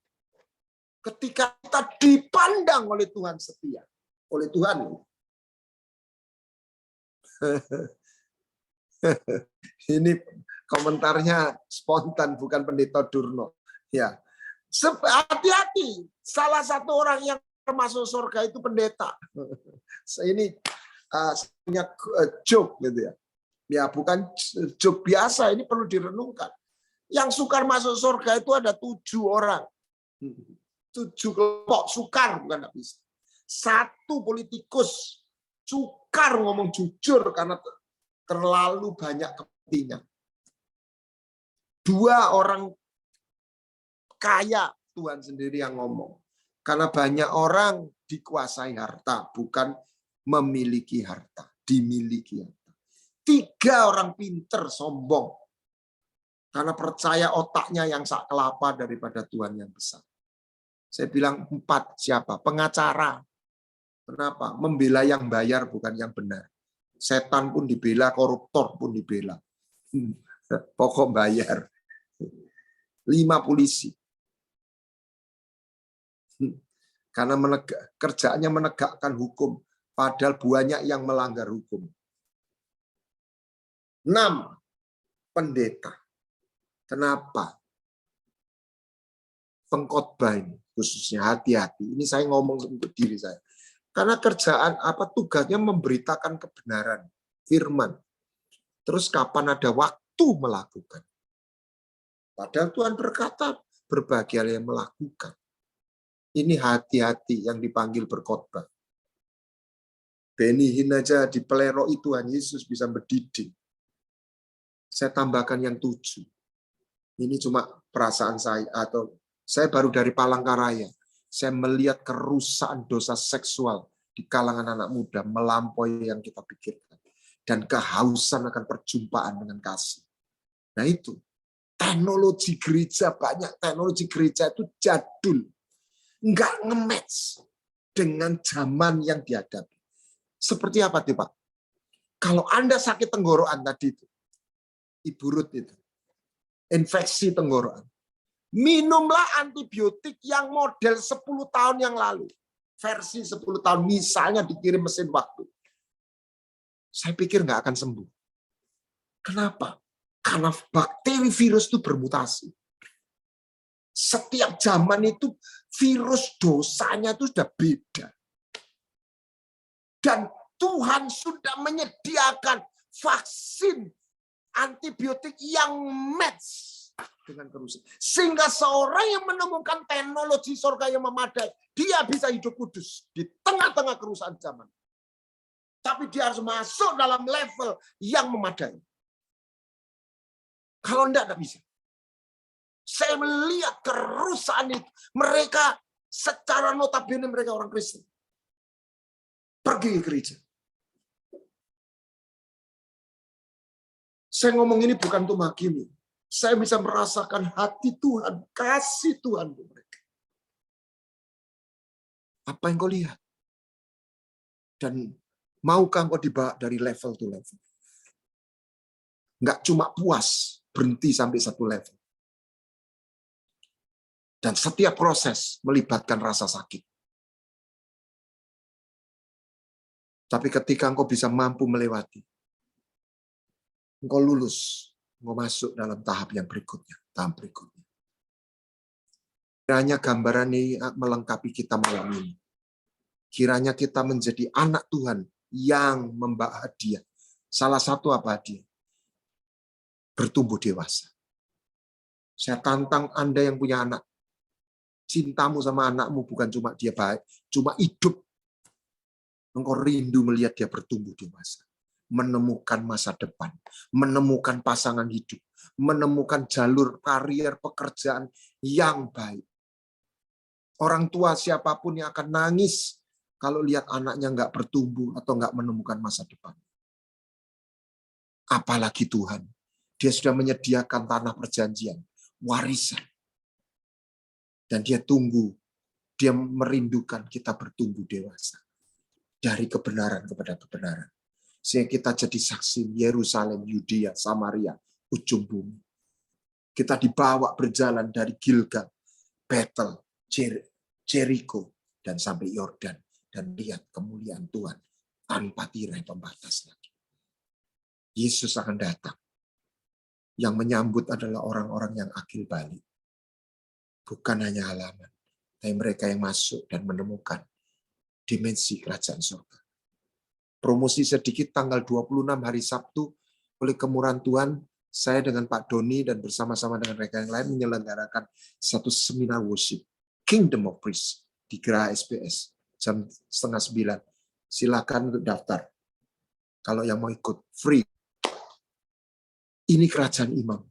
[SPEAKER 8] Ketika kita dipandang oleh Tuhan setia. Oleh Tuhan. Ini komentarnya spontan, bukan pendeta Durno. Ya, hati-hati. Salah satu orang yang termasuk surga itu pendeta. Ini punya joke gitu ya. Ya, bukan joke biasa, ini perlu direnungkan. Yang sukar masuk surga itu ada 7 orang. 7 kelompok sukar, bukan bisa. 1 politikus sukar ngomong jujur karena terlalu banyak kepentingan. 2 orang kaya, Tuhan sendiri yang ngomong. Karena banyak orang dikuasai harta, bukan memiliki harta, dimiliki harta. 3 orang pinter sombong. Karena percaya otaknya yang sak kelapa daripada Tuhan yang besar. Saya bilang 4 siapa? Pengacara. Kenapa? Membela yang bayar bukan yang benar. Setan pun dibela, koruptor pun dibela. Pokok bayar. 5 polisi. Karena kerjaannya menegakkan hukum. Padahal banyak yang melanggar hukum. 6. Pendeta. Kenapa? Pengkhotbah ini khususnya hati-hati. Ini saya ngomong untuk diri saya. Karena kerjaan tugasnya memberitakan kebenaran, firman. Terus kapan ada waktu melakukan? Padahal Tuhan berkata berbagai hal yang melakukan. Ini hati-hati yang dipanggil berkhotbah. Benny Hinn aja dipeleroi Tuhan Yesus bisa mendidik. Saya tambahkan yang 7. Ini cuma perasaan saya, atau saya baru dari Palangkaraya. Saya melihat kerusakan dosa seksual di kalangan anak muda melampaui yang kita pikirkan. Dan kehausan akan perjumpaan dengan kasih. Nah itu, teknologi gereja, banyak teknologi gereja itu jadul. Nggak nge-match dengan zaman yang dihadapi. Seperti apa tuh Pak? Kalau Anda sakit tenggorokan tadi itu, Ibu Ruth itu, infeksi tenggorokan. Minumlah antibiotik yang model 10 tahun yang lalu. Versi 10 tahun, misalnya dikirim mesin waktu. Saya pikir nggak akan sembuh. Kenapa? Karena bakteri virus itu bermutasi. Setiap zaman itu virus dosanya itu sudah beda. Dan Tuhan sudah menyediakan vaksin antibiotik yang match dengan kerusakan. Sehingga seorang yang menemukan teknologi surga yang memadai, dia bisa hidup kudus di tengah-tengah kerusakan zaman. Tapi dia harus masuk dalam level yang memadai. Kalau enggak bisa. Saya melihat kerusakan itu. Mereka secara notabene mereka orang Kristen. Pergi ke gereja. Saya ngomong ini bukan untuk menghakimi. Saya bisa merasakan hati Tuhan, kasih Tuhan untuk mereka. Apa yang kau lihat? Dan maukah kau dibawa dari level to level? Nggak cuma puas, berhenti sampai satu level. Dan setiap proses melibatkan rasa sakit. Tapi ketika engkau bisa mampu melewati, engkau lulus, engkau masuk dalam tahap yang berikutnya, tahap berikutnya. Kiranya gambaran ini melengkapi kita malam ini. Kiranya kita menjadi anak Tuhan yang membawa hadiah. Salah satu apa hadiah? Bertumbuh dewasa. Saya tantang Anda yang punya anak. Cintamu sama anakmu bukan cuma dia baik, cuma hidup. Engkau rindu melihat dia bertumbuh dewasa. Menemukan masa depan. Menemukan pasangan hidup. Menemukan jalur karier pekerjaan yang baik. Orang tua siapapun yang akan nangis kalau lihat anaknya nggak bertumbuh atau nggak menemukan masa depan. Apalagi Tuhan. Dia sudah menyediakan tanah perjanjian, warisan. Dan dia tunggu, dia merindukan kita bertumbuh dewasa. Dari kebenaran kepada kebenaran. Sehingga kita jadi saksi Yerusalem, Yudea, Samaria, ujung bumi. Kita dibawa berjalan dari Gilgal, Betel, Jericho, dan sampai Yordan. Dan lihat kemuliaan Tuhan tanpa tirai pembatas lagi. Yesus akan datang. Yang menyambut adalah orang-orang yang akil balik. Bukan hanya halaman, tapi mereka yang masuk dan menemukan dimensi kerajaan surga. Promosi sedikit tanggal 26 hari Sabtu, oleh kemurahan Tuhan, saya dengan Pak Doni dan bersama-sama dengan mereka yang lain menyelenggarakan satu seminar worship, Kingdom of Priests, di Geraha SBS, jam 8:30. Silakan untuk daftar. Kalau yang mau ikut, free. Ini kerajaan imam.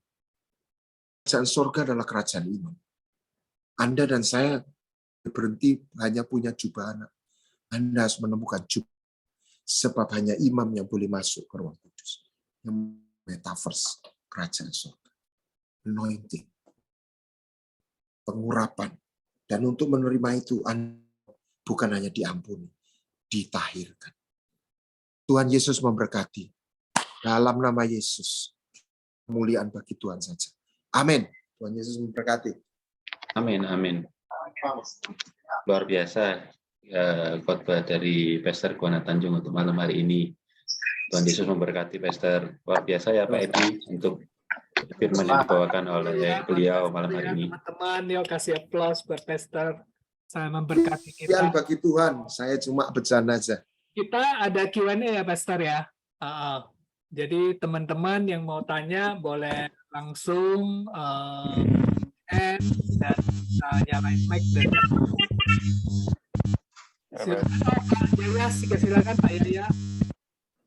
[SPEAKER 8] Kerajaan surga adalah kerajaan imam. Anda dan saya berhenti hanya punya jubah anak. Anda harus menemukan jubah. Sebab hanya imam yang boleh masuk ke ruang kudus. Yang metaverse, kerajaan surga. Anointing. Pengurapan. Dan untuk menerima itu, Anda bukan hanya diampuni, ditahirkan. Tuhan Yesus memberkati. Dalam nama Yesus. Kemuliaan bagi Tuhan saja. Amin. Tuhan Yesus memberkati.
[SPEAKER 2] Amin, amin. Luar biasa khotbah dari Pastor Kuana Tanjung untuk malam hari ini. Tuhan Yesus memberkati Pastor. Luar biasa ya Pak Edi untuk firman yang dibawakan oleh beliau malam hari ini.
[SPEAKER 4] Teman-teman, yuk kasih aplaus buat Pastor. Saya memberkati kita.
[SPEAKER 8] Kemuliaan bagi Tuhan. Saya cuma bercanda aja.
[SPEAKER 4] Kita ada Q&A ya Pastor ya. Jadi teman-teman yang mau tanya boleh langsung dan nyalain mic dan silakan Pak Yaya.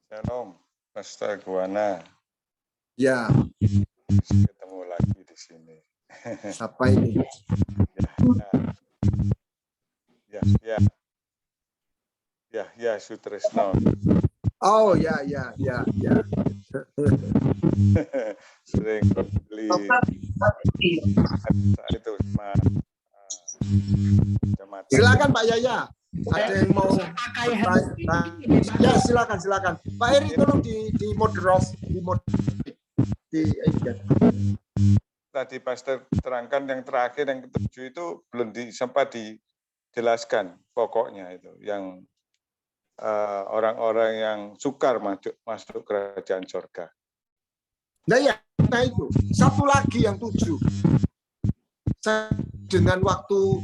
[SPEAKER 10] Shalom, Pastor Kuana.
[SPEAKER 8] Ya.
[SPEAKER 10] Ketemu lagi di sini.
[SPEAKER 8] Apa ini?
[SPEAKER 10] Ya, Sutresno.
[SPEAKER 8] Oh ya.
[SPEAKER 10] Sering beli itu sama.
[SPEAKER 8] Silakan Pak Yaya. Ada yang mau ya silakan. Pak Heri tolong di moderate.
[SPEAKER 10] Tadi Pastor terangkan yang terakhir yang ketujuh itu belum sempat dijelaskan pokoknya itu yang orang-orang yang sukar masuk kerajaan surga.
[SPEAKER 8] Nah itu satu lagi yang 7. Dengan waktu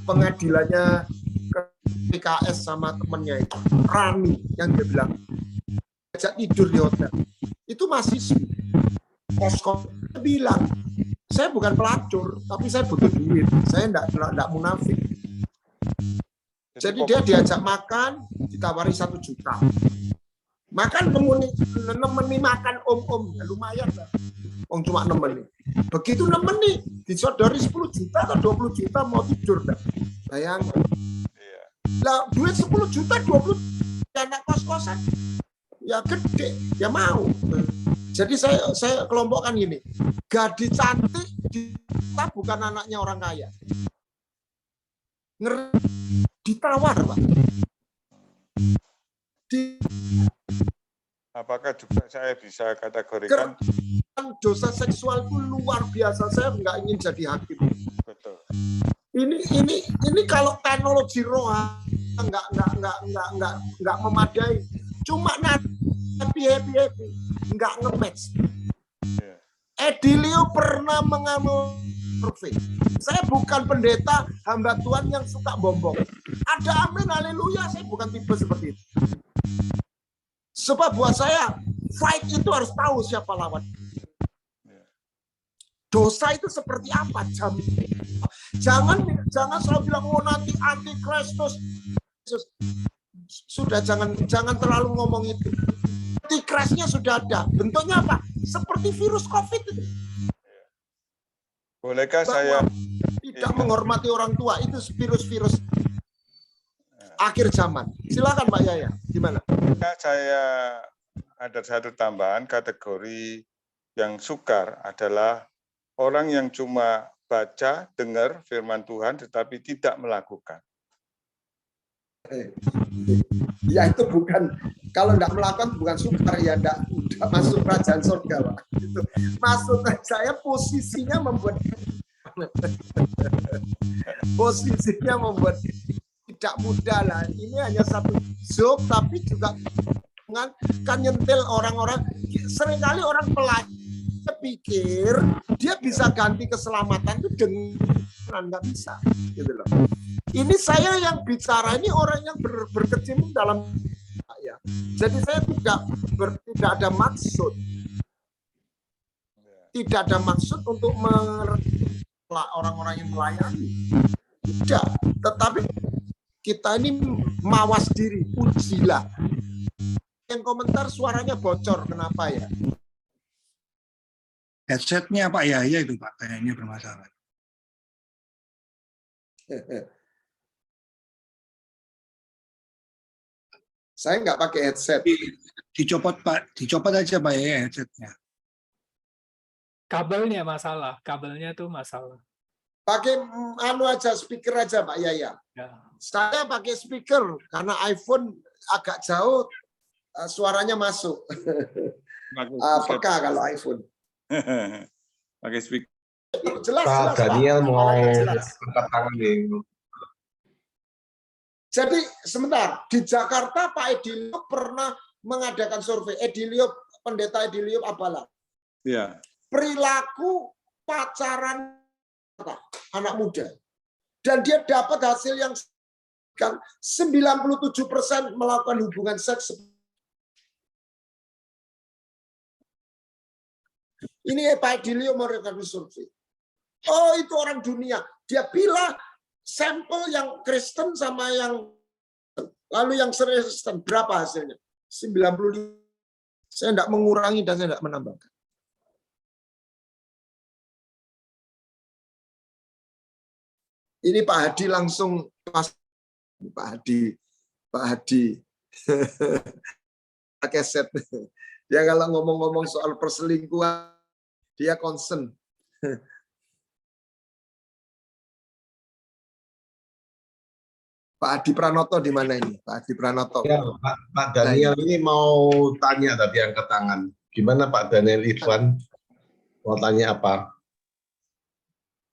[SPEAKER 8] pengadilannya PKS sama temennya itu Rani yang dia bilang ajak tidur di hotel itu mahasiswi kos bilang saya bukan pelacur tapi saya butuh duit, saya enggak munafik. Jadi dia diajak makan, ditawari 1 juta. Makan nemeni makan om lumayan lah. Cuma nemeni. Begitu nemeni, disodori 10 juta atau 20 juta mau tidur dah. Bayangkan. Lah duit 10 juta 20 anak kos-kosan. Ya gede, ya mau. Jadi saya kelompokkan ini. Gadis cantik kita bukan anaknya orang kaya. Ditawar, Pak.
[SPEAKER 10] Apakah juga saya bisa kategorikan
[SPEAKER 8] dosa seksual itu luar biasa. Saya nggak ingin jadi hakim.
[SPEAKER 10] betul.
[SPEAKER 8] Ini kalau teknologi nggak memadai. Cuma happy nggak nge-match. Edilio pernah mengalami survei. Saya bukan pendeta hamba Tuhan yang suka bombong. Ada amin, haleluya, saya bukan tipe seperti itu. Sebab buat saya, fight itu harus tahu siapa lawan. Dosa itu seperti apa? Jangan selalu bilang, oh nanti antikristus. Sudah jangan terlalu ngomong itu. Antikrisnya sudah ada. Bentuknya apa? Seperti virus COVID itu.
[SPEAKER 10] Bolehkah
[SPEAKER 8] Bahwa
[SPEAKER 10] saya
[SPEAKER 8] tidak menghormati orang tua, itu virus-virus akhir zaman. Silakan Pak Yaya, gimana?
[SPEAKER 10] saya ada satu tambahan kategori yang sukar adalah orang yang cuma baca, dengar firman Tuhan tetapi tidak melakukan.
[SPEAKER 8] Ya itu bukan, kalau tidak melakukan bukan sukar ya, tidak masuk kerajaan surga Pak. Itu maksud saya posisinya membuat tidak mudah lah. Ini hanya satu joke tapi juga kan nyentil orang-orang. Seringkali orang pelajar pikir dia bisa ganti keselamatan itu dengan nggak bisa, gitu loh. Ini saya yang bicara, ini orang yang berkecimpung dalam ya. Jadi saya tidak ada maksud untuk orang-orang yang melayani. Tidak, tetapi kita ini mawas diri, ujilah. Yang komentar suaranya bocor, kenapa ya?
[SPEAKER 11] Headsetnya Pak Yahya itu Pak, kayaknya bermasalah.
[SPEAKER 8] Saya nggak pakai headset.
[SPEAKER 11] Dicopot Pak, dicopot aja Pak Yahya headsetnya.
[SPEAKER 4] Kabelnya masalah, kabelnya tuh masalah.
[SPEAKER 8] Pakai aja, speaker aja Pak Yaya.
[SPEAKER 4] Ya.
[SPEAKER 8] Saya pakai speaker karena iPhone agak jauh, suaranya masuk. Peka kalau iPhone.
[SPEAKER 10] Pakai speaker.
[SPEAKER 8] Jelas,
[SPEAKER 9] Pak Daniel
[SPEAKER 8] Pak.
[SPEAKER 9] mau
[SPEAKER 8] Jelas.
[SPEAKER 9] angkat tangan nih.
[SPEAKER 8] Jadi sebentar, di Jakarta Pak Edilio pernah mengadakan survei. Pendeta Edilio Abalah.
[SPEAKER 10] Ya.
[SPEAKER 8] Perilaku pacaran anak muda. Dan dia dapat hasil yang kan 97% melakukan hubungan seks. Ini Pak Edilio melakukan survei. Oh, itu orang dunia. Dia pilih sampel yang Kristen sama yang lalu yang Kristen berapa hasilnya? 95. Saya tidak mengurangi dan saya tidak menambahkan. Ini Pak Hadi langsung pas Pak Hadi pakai set. Dia kalau ngomong-ngomong soal perselingkuhan dia concern. Pak Hadi Pranoto di mana ini? Pak Hadi Pranoto.
[SPEAKER 9] Ya, Pak Daniel ini mau tanya tadi angkat tangan. Gimana Pak Daniel Ivan? Mau tanya apa?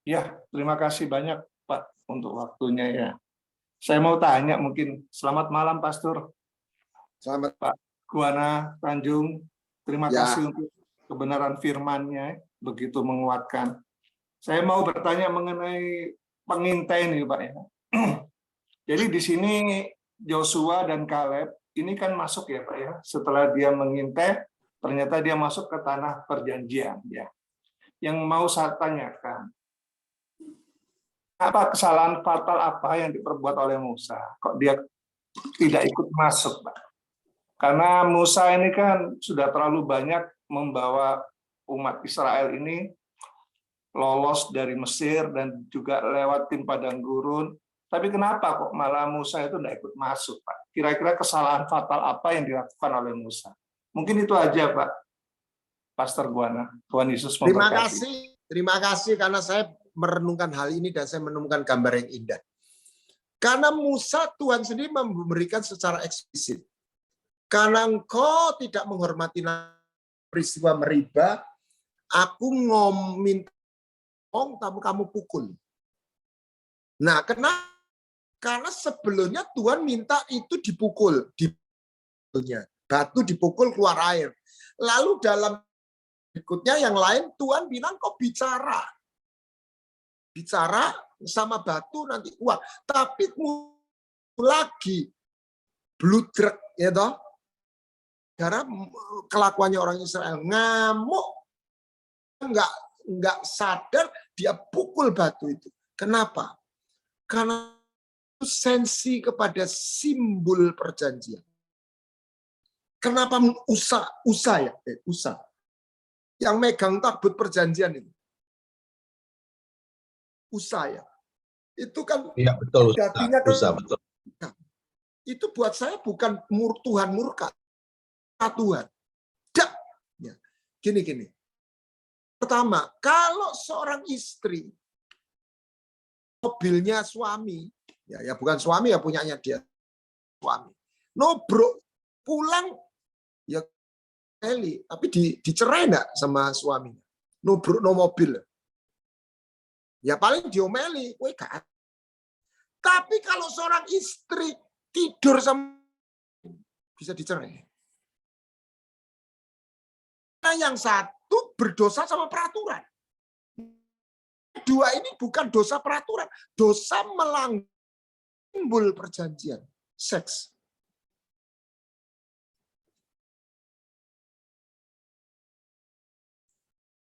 [SPEAKER 1] Ya, terima kasih banyak Pak untuk waktunya ya. Saya mau tanya mungkin, selamat malam Pastor.
[SPEAKER 8] Selamat
[SPEAKER 1] Pak Kuana Tanjung. Terima
[SPEAKER 8] Ya.
[SPEAKER 1] kasih untuk kebenaran firman-Nya, begitu menguatkan. Saya mau bertanya mengenai pengintai nih Pak ya. Jadi di sini Joshua dan Kaleb ini kan masuk ya Pak ya. Setelah dia mengintai, ternyata dia masuk ke tanah perjanjian ya. Yang mau saya tanyakan, apa kesalahan fatal apa yang diperbuat oleh Musa? Kok dia tidak ikut masuk, Pak? Karena Musa ini kan sudah terlalu banyak membawa umat Israel ini lolos dari Mesir dan juga lewatin padang gurun. Tapi kenapa kok malah Musa itu tidak ikut masuk, Pak? Kira-kira kesalahan fatal apa yang dilakukan oleh Musa? Mungkin itu aja, Pak. Pastor Buana. Tuhan Yesus memberkati.
[SPEAKER 8] Terima kasih karena saya merenungkan hal ini dan saya menemukan gambar yang indah. Karena Musa Tuhan sendiri memberikan secara eksplisit. Karena engkau tidak menghormati peristiwa Meribah, aku minta kamu pukul. Nah, kenapa? Karena sebelumnya Tuhan minta itu dipukul, batu dipukul keluar air. Lalu dalam berikutnya yang lain Tuhan bilang kau bicara. bicara sama batu nanti kuat. Tapi lagi bludrek ya toh. Karena kelakuannya orang Israel ngamuk, nggak sadar dia pukul batu itu. Kenapa? Karena sensi kepada simbol perjanjian. Kenapa Usa ya? Usa. Yang megang tabut perjanjian itu. Usa ya. Itu kan
[SPEAKER 9] Iya betul.
[SPEAKER 8] dagingnya kan.
[SPEAKER 9] Usa, betul.
[SPEAKER 8] Itu buat saya bukan Tuhan murka. Tuhan. Ya. Gini. Pertama, kalau seorang istri mobilnya suami, ya bukan suami ya punyanya dia suami, nobrok pulang ya Eli, tapi dicerai enggak sama suaminya, nobrok no mobil, ya paling diomeli, kowe gak. Tapi kalau seorang istri tidur sama bisa dicerai. Nah, yang satu berdosa sama peraturan. Dua ini bukan dosa peraturan, dosa melanggar simbol perjanjian, seks.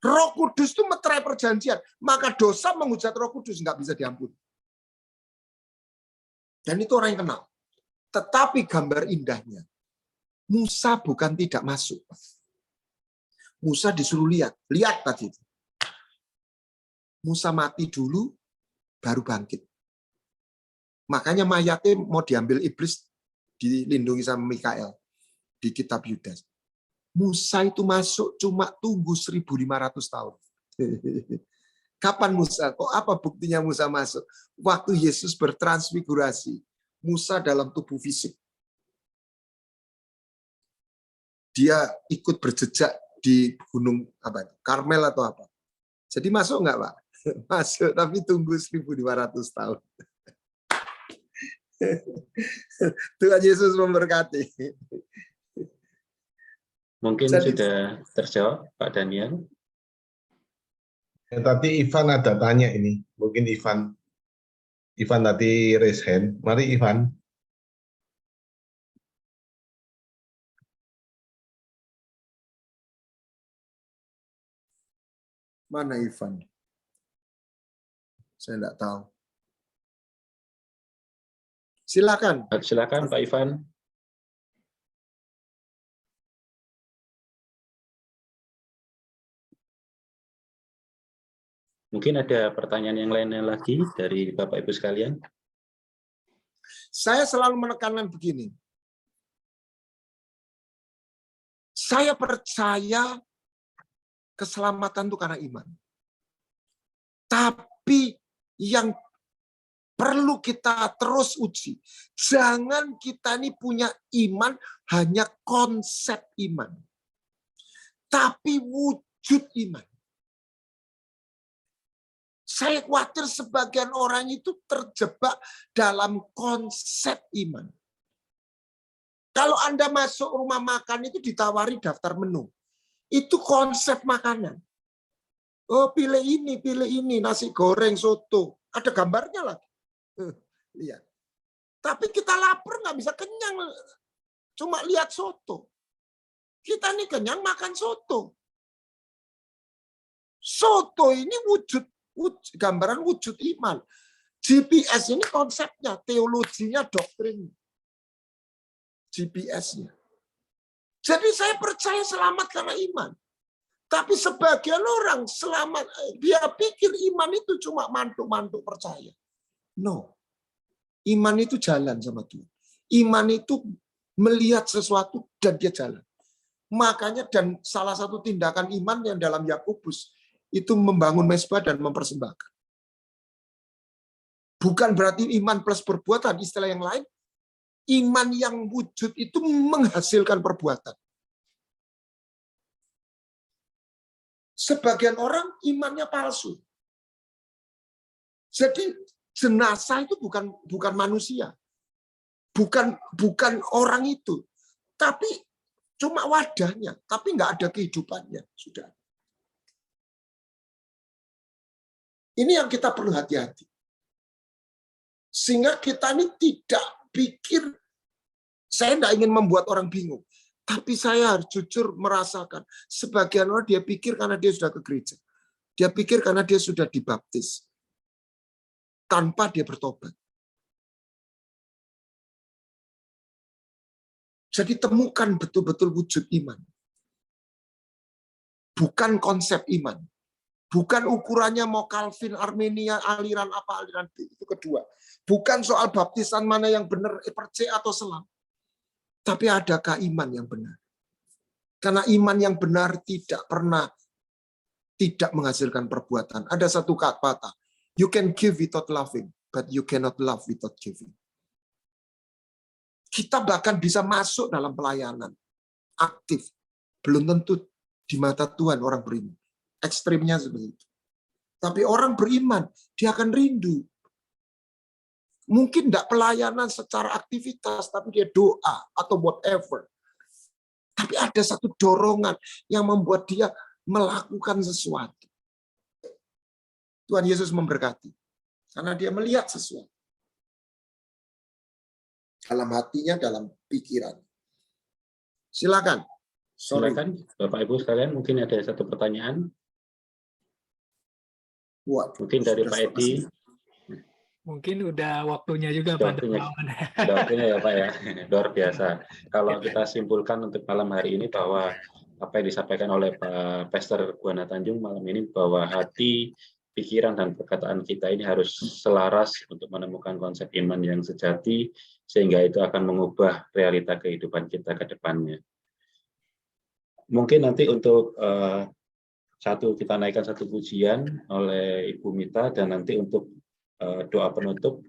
[SPEAKER 8] Roh Kudus itu meterai perjanjian, maka dosa menghujat Roh Kudus nggak bisa diampuni. Dan itu orang yang kenal. Tetapi gambar indahnya, Musa bukan tidak masuk. Musa disuruh lihat tadi. Musa mati dulu, baru bangkit. Makanya mayatnya mau diambil iblis, dilindungi sama Mikael di kitab Yudas. Musa itu masuk cuma tunggu 1.500 tahun. Kapan Musa? Kok apa buktinya Musa masuk? Waktu Yesus bertransfigurasi. Musa dalam tubuh fisik. Dia ikut berjejak di gunung apa? Karmel atau apa? Jadi masuk nggak, Pak? Masuk, tapi tunggu 1.500 tahun. Tuhan Yesus memberkati.
[SPEAKER 2] Mungkin sudah terjawab, Pak Daniel.
[SPEAKER 9] Ya, tadi Ivan ada tanya ini. Mungkin Ivan tadi raise hand. Mari Ivan.
[SPEAKER 8] Mana Ivan? Saya enggak tahu. Silakan.
[SPEAKER 2] Silakan Pak Ivan. Mungkin ada pertanyaan yang lainnya lagi dari Bapak Ibu sekalian.
[SPEAKER 8] Saya selalu menekankan begini. Saya percaya keselamatan itu karena iman. Tapi yang perlu kita terus uji, jangan kita ini punya iman hanya konsep iman, tapi wujud iman. Saya khawatir sebagian orang itu terjebak dalam konsep iman. Kalau Anda masuk rumah makan itu ditawari daftar menu. Itu konsep makanan. Oh, pilih ini, nasi goreng, soto. Ada gambarnya lagi. Lihat. Tapi kita lapar nggak bisa kenyang. Cuma lihat soto. Kita nih kenyang makan soto. Soto ini gambaran wujud iman. GPS ini konsepnya, teologinya, doktrin. GPS-nya. Jadi saya percaya selamat karena iman. Tapi sebagian orang selamat, dia pikir iman itu cuma mantuk-mantuk percaya. No. Iman itu jalan sama Tuhan. Iman itu melihat sesuatu dan dia jalan. Makanya dan salah satu tindakan iman yang dalam Yakobus itu membangun mezbah dan mempersembahkan. Bukan berarti iman plus perbuatan, istilah yang lain. Iman yang wujud itu menghasilkan perbuatan. Sebagian orang imannya palsu. Jadi jenazah itu bukan manusia. Bukan orang itu. Tapi cuma wadahnya, tapi nggak ada kehidupannya. Sudah. Ini yang kita perlu hati-hati. Sehingga kita ini tidak pikir, saya tidak ingin membuat orang bingung, tapi saya harus jujur merasakan, sebagian orang dia pikir karena dia sudah ke gereja. Dia pikir karena dia sudah dibaptis. Tanpa dia bertobat. Jadi temukan betul-betul wujud iman. Bukan konsep iman. Bukan ukurannya mau Calvin, Armenia, aliran apa, aliran B. Itu kedua. Bukan soal baptisan mana yang benar, percaya atau selam. Tapi adakah iman yang benar? Karena iman yang benar tidak pernah tidak menghasilkan perbuatan. Ada satu kata, you can give without loving, but you cannot love without giving. Kita bahkan bisa masuk dalam pelayanan, aktif. Belum tentu di mata Tuhan orang beriman. Ekstrimnya seperti itu. Tapi orang beriman, dia akan rindu. Mungkin tidak pelayanan secara aktivitas, tapi dia doa atau whatever. Tapi ada satu dorongan yang membuat dia melakukan sesuatu. Tuhan Yesus memberkati. Karena dia melihat sesuatu. Dalam hatinya, dalam pikiran. Silakan.
[SPEAKER 2] Silakan, Bapak Ibu sekalian, mungkin ada satu pertanyaan. Mungkin dari Pak Edi.
[SPEAKER 4] Mungkin udah waktunya juga Pak.
[SPEAKER 2] Udah waktunya ya Pak ya, luar biasa. Kalau kita simpulkan untuk malam hari ini bahwa apa yang disampaikan oleh Pak Pastor Guana Tanjung malam ini, bahwa hati, pikiran, dan perkataan kita ini harus selaras untuk menemukan konsep iman yang sejati, sehingga itu akan mengubah realita kehidupan kita ke depannya. Mungkin nanti untuk kita naikkan satu pujian oleh Ibu Mita, dan nanti untuk doa penutup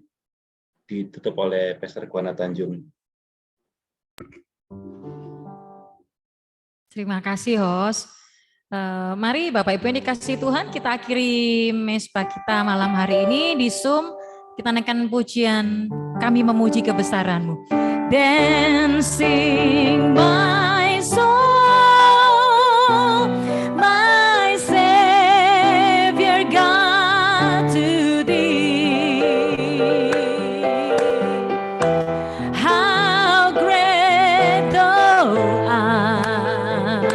[SPEAKER 2] ditutup oleh Pastor Guana Tanjung.
[SPEAKER 6] Terima kasih, host. Mari Bapak Ibu yang dikasihi Tuhan, kita akhiri mesbah kita malam hari ini di Zoom. Kita naikkan pujian Kami Memuji Kebesaran-Mu. Dancing my soul, my Savior God, to Thee. How great Thou art,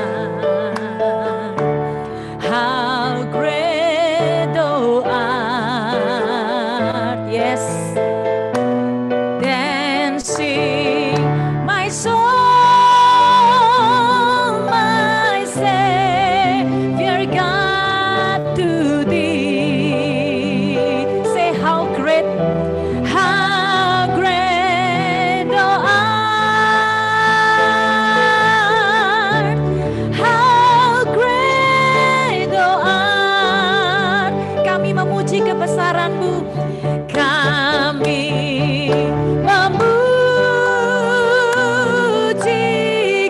[SPEAKER 6] how great Thou art, yes. Dancing my soul, my Savior God, to Thee. Say how great Thou art, how great Thou art. Kami memuji kebesaran-Mu, kami memuji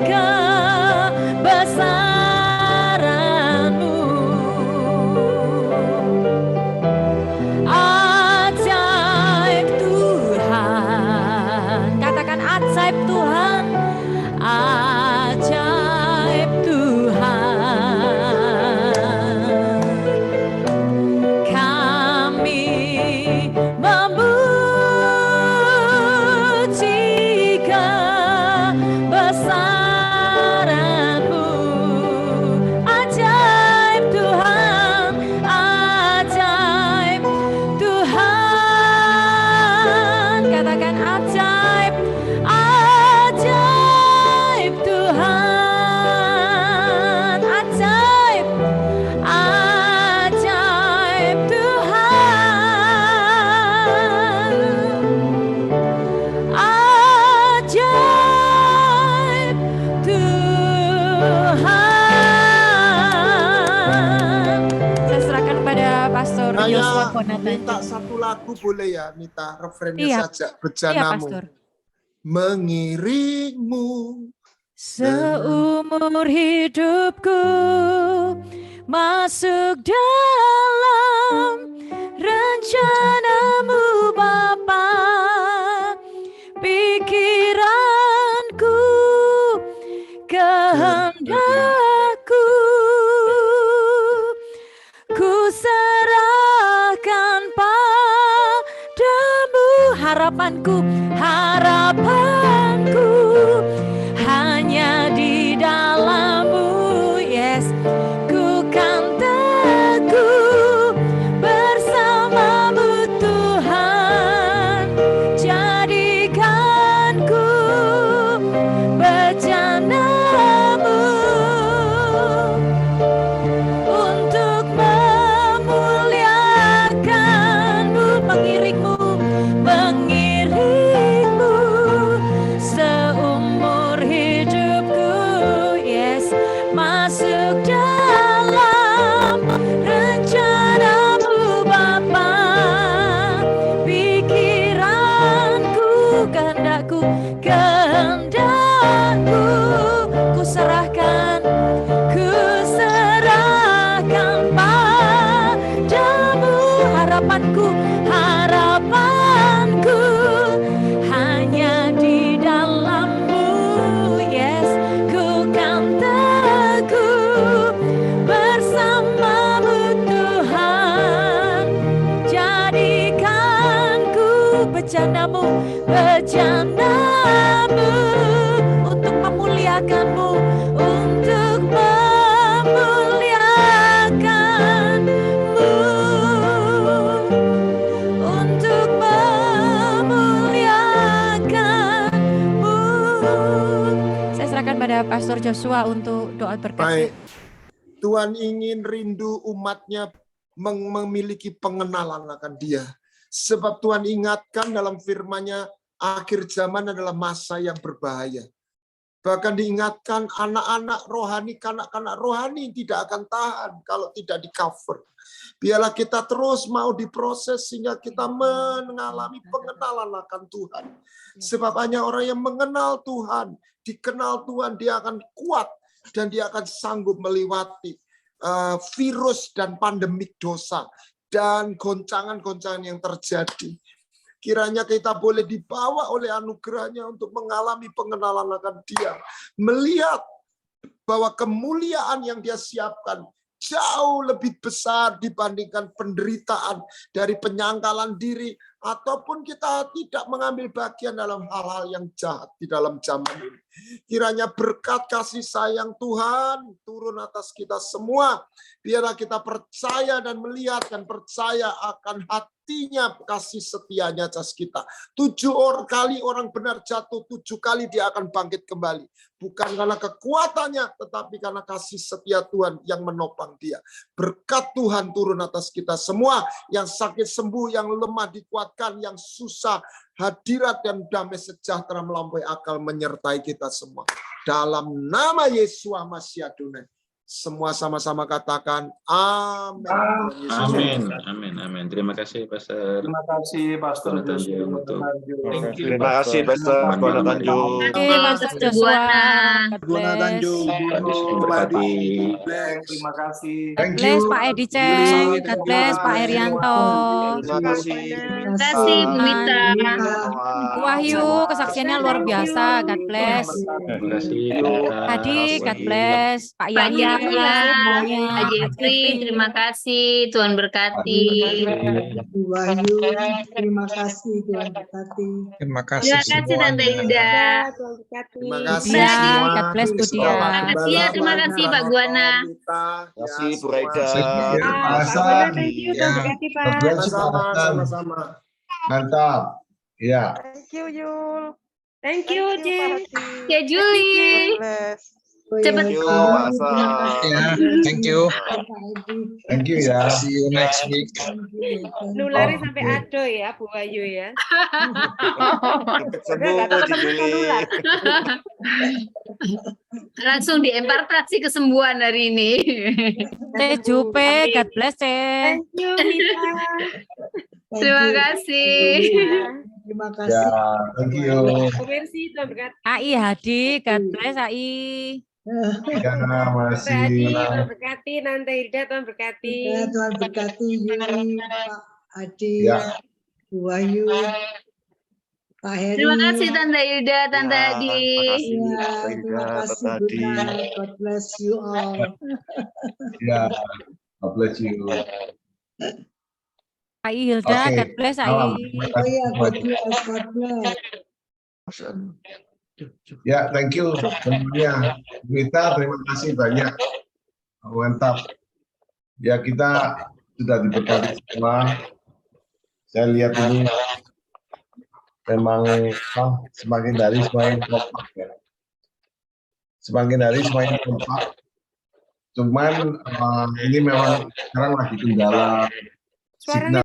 [SPEAKER 6] kebesaran-Mu. Ajaib Tuhan, katakan ajaib Tuhan, ajaib Tuhan. Kami memuji kebesaran-Mu. Ajaib Tuhan, ajaib Tuhan. Katakan ajaib, ajaib Tuhan, ajaib, ajaib Tuhan, ajaib Tuhan. Saya serahkan kepada Pastor Yosua
[SPEAKER 8] Saya minta
[SPEAKER 6] Konatan.
[SPEAKER 8] satu lagu boleh ya, Mita? Refrennya
[SPEAKER 6] Iya.
[SPEAKER 8] saja,
[SPEAKER 6] Iya,
[SPEAKER 8] Bejanamu.
[SPEAKER 6] Pastor.
[SPEAKER 8] Mengiringmu
[SPEAKER 6] Seumur hidupku masuk dalam rencana-Mu Bapa. Pikiranku, kehendakku, ku serahkan
[SPEAKER 3] harapanku, harapanku hanya di dalam-Mu, yes. Ku kan teguh bersama-Mu Tuhan, jadikan ku bercanda-Mu untuk memuliakan-Mu, mengiring-Mu, mengiring-Mu seumur hidupku, yes. Masuk dalam rencana-Mu Bapa, pikiranku, kehendakku, kehendakku ku serahkan padamu. Harapanku, harapanku hanya di dalam-Mu, yes. Ku kan teguh bersama-Mu Tuhan, jadikan ku bercanda-Mu, bercanda-Mu untuk memuliakan-Mu, untuk memuliakan-Mu, untuk memuliakan-Mu. Saya serahkan pada Pastor Joshua untuk doa berkat.
[SPEAKER 8] Baik. Tuhan ingin rindu umatnya memiliki pengenalan akan Dia. Sebab Tuhan ingatkan dalam firman-Nya, akhir zaman adalah masa yang berbahaya. Bahkan diingatkan anak-anak rohani, kanak-kanak rohani tidak akan tahan kalau tidak di-cover. Biarlah kita terus mau diproses sehingga kita mengalami pengenalan akan Tuhan. Sebab hanya orang yang mengenal Tuhan, dikenal Tuhan, dia akan kuat dan dia akan sanggup melewati virus dan pandemik dosa dan goncangan-goncangan yang terjadi. Kiranya kita boleh dibawa oleh anugerahnya untuk mengalami pengenalan akan Dia. Melihat bahwa kemuliaan yang Dia siapkan jauh lebih besar dibandingkan penderitaan dari penyangkalan diri, ataupun kita tidak mengambil bagian dalam hal-hal yang jahat di dalam zaman ini. Kiranya berkat kasih sayang Tuhan turun atas kita semua. Biarlah kita percaya dan melihat dan percaya akan hatinya kasih setianya atas kita. 7 kali orang benar jatuh, 7 kali dia akan bangkit kembali. Bukan karena kekuatannya, tetapi karena kasih setia Tuhan yang menopang dia. Berkat Tuhan turun atas kita semua. Yang sakit sembuh, yang lemah dikuatkan, yang susah hadirat dan damai sejahtera melampaui akal menyertai kita semua. Dalam nama Yesus Masih Adonai. Semua sama-sama katakan amin.
[SPEAKER 2] Amin, amin, amin. Terima kasih Pastor.
[SPEAKER 1] Terima kasih Pastor
[SPEAKER 2] Tanjung untuk
[SPEAKER 12] Terima kasih Pastor Buana Tanjung.
[SPEAKER 5] Pastor Joshua.
[SPEAKER 11] Buana Tanjung.
[SPEAKER 1] Terima kasih.
[SPEAKER 6] God bless Pak Edi Ceng, God bless Pak Herianto.
[SPEAKER 12] Terima kasih.
[SPEAKER 5] Terima kasih Bu Mita.
[SPEAKER 6] Wahyu kesaksiannya luar biasa, God bless.
[SPEAKER 2] Terima kasih.
[SPEAKER 6] Adi, God bless. Pak
[SPEAKER 5] Pak
[SPEAKER 6] Yani,
[SPEAKER 5] Yahya, Pak Jeffrey, terima kasih. Tuhan berkati.
[SPEAKER 13] Bu Wahyu, terima kasih Tuhan berkati.
[SPEAKER 12] Terima kasih.
[SPEAKER 5] Terima kasih Tante Ida.
[SPEAKER 8] Terima kasih.
[SPEAKER 6] Budia, God bless Budia.
[SPEAKER 5] Terima kasih ya, terima kasih Pak Guana.
[SPEAKER 12] Terima kasih Bu Raida.
[SPEAKER 13] Thank you, Tuhan berkati Pak.
[SPEAKER 8] Sama-sama.
[SPEAKER 9] Mantap. Ya.
[SPEAKER 13] Thank you Yul. Thank you Jim.
[SPEAKER 5] Ya Juli. Cepet.
[SPEAKER 12] Thank you, Masa.
[SPEAKER 9] Ya,
[SPEAKER 12] Thank you.
[SPEAKER 9] Thank you ya.
[SPEAKER 12] See you next week.
[SPEAKER 13] Nulari sampai ado ya Bu Wahyu ya.
[SPEAKER 12] Sembuh di Juli.
[SPEAKER 5] Langsung diimpartasi kesembuhan hari ini.
[SPEAKER 6] Teh Jupe, God bless Teh.
[SPEAKER 13] Thank you Mita.
[SPEAKER 5] Terima kasih.
[SPEAKER 13] Terima
[SPEAKER 9] Ya,
[SPEAKER 13] kasih.
[SPEAKER 9] thank you.
[SPEAKER 13] Komersi Tuhan berkati.
[SPEAKER 6] Ai Hadi, God bless Ai.
[SPEAKER 9] Ya,
[SPEAKER 13] Tante
[SPEAKER 9] masih.
[SPEAKER 13] Adi, Tuhan berkati. Tante Hilda, Tuhan berkati.
[SPEAKER 14] Ya, Tuhan berkati Yuli, Pak Adi,
[SPEAKER 9] Ya.
[SPEAKER 14] Bu Wahyu, Pak Heri.
[SPEAKER 5] Terima kasih Tante Hilda, Tante Adi.
[SPEAKER 14] Ya, terima kasih Bunda. God bless you all.
[SPEAKER 9] Ya, God bless you.
[SPEAKER 6] Pak Hilda,
[SPEAKER 9] Oke,
[SPEAKER 6] God bless,
[SPEAKER 9] salam.
[SPEAKER 6] Ai.
[SPEAKER 13] Oh ya, God bless, God bless.
[SPEAKER 9] Ya, thank you semuanya. Kita terima kasih banyak. Mantap. Ya, kita sudah diberkati semua. Saya lihat ini memang semakin hari semakin kompak ya. Semakin hari semakin kompak. Cuman ini memang sekarang lagi kendala signal.